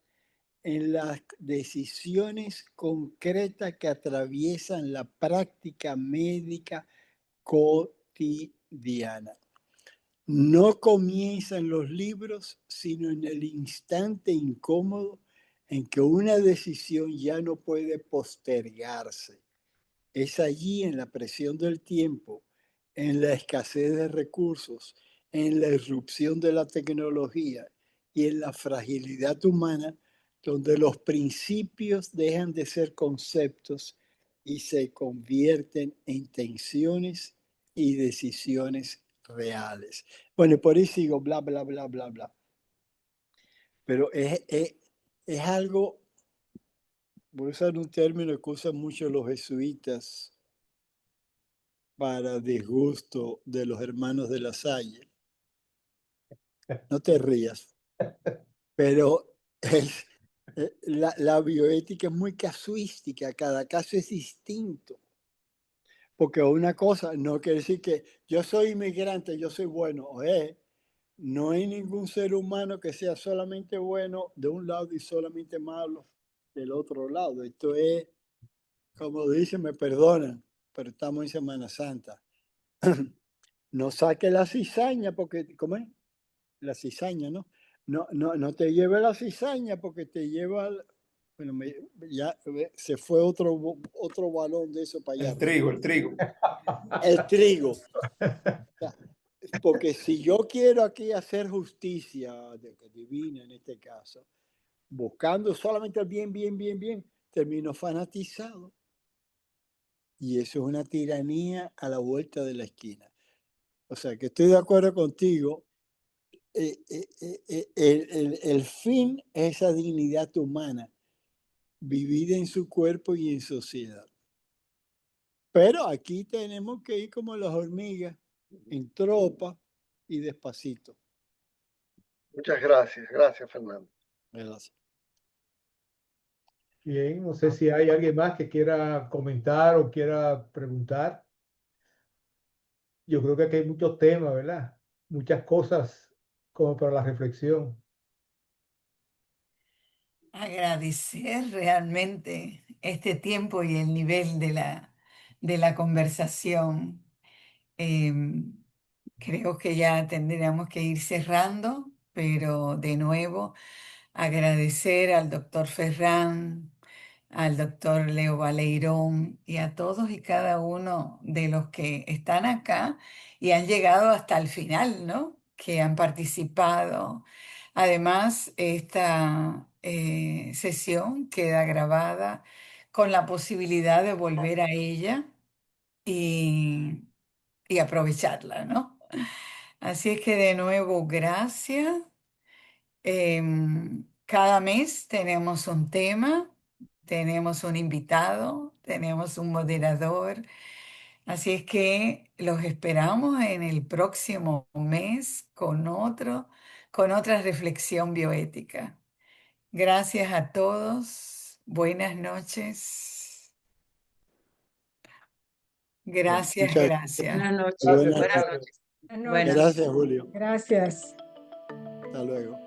en las decisiones concretas que atraviesan la práctica médica cotidiana. No comienza en los libros, sino en el instante incómodo en que una decisión ya no puede postergarse. Es allí, en la presión del tiempo, en la escasez de recursos, en la irrupción de la tecnología y en la fragilidad humana, donde los principios dejan de ser conceptos y se convierten en tensiones y decisiones reales. Bueno, y por ahí sigo, bla, bla, bla, bla, bla. Pero es algo, voy a usar un término que usan mucho los jesuitas para disgusto de los hermanos de La Salle. No te rías, pero la bioética es muy casuística, cada caso es distinto. Porque una cosa no quiere decir que yo soy inmigrante, yo soy bueno. No hay ningún ser humano que sea solamente bueno de un lado y solamente malo del otro lado. Esto es, como dicen, me perdonan, pero estamos en Semana Santa. No saque la cizaña porque, ¿cómo es? La cizaña, ¿no? No te lleve la cizaña porque te lleva, bueno, ya se fue otro balón de eso para allá. El trigo. El trigo. Porque si yo quiero aquí hacer justicia divina en este caso, buscando solamente el bien, termino fanatizado. Y eso es una tiranía a la vuelta de la esquina. O sea que estoy de acuerdo contigo. El fin es esa dignidad humana vivida en su cuerpo y en sociedad. Pero aquí tenemos que ir como las hormigas, en tropa y despacito. Muchas gracias. Gracias, Fernando. Gracias. Bien, no sé si hay alguien más que quiera comentar o quiera preguntar. Yo creo que aquí hay muchos temas, ¿verdad? Muchas cosas como para la reflexión. Agradecer realmente este tiempo y el nivel de la conversación. Creo que ya tendríamos que ir cerrando, pero de nuevo agradecer al doctor Ferran, al doctor Leo Baleirón y a todos y cada uno de los que están acá y han llegado hasta el final, ¿no? Que han participado. Además, esta sesión queda grabada con la posibilidad de volver a ella y, y aprovecharla, ¿no? Así es que de nuevo, gracias. Cada mes tenemos un tema, tenemos un invitado, tenemos un moderador. Así es que los esperamos en el próximo mes con otra reflexión bioética. Gracias a todos. Buenas noches. Gracias, Muchas gracias. Buenas noches. buenas Buenas noches. noches. Buenas Buenas noches. Gracias, Julio. Gracias. Hasta luego.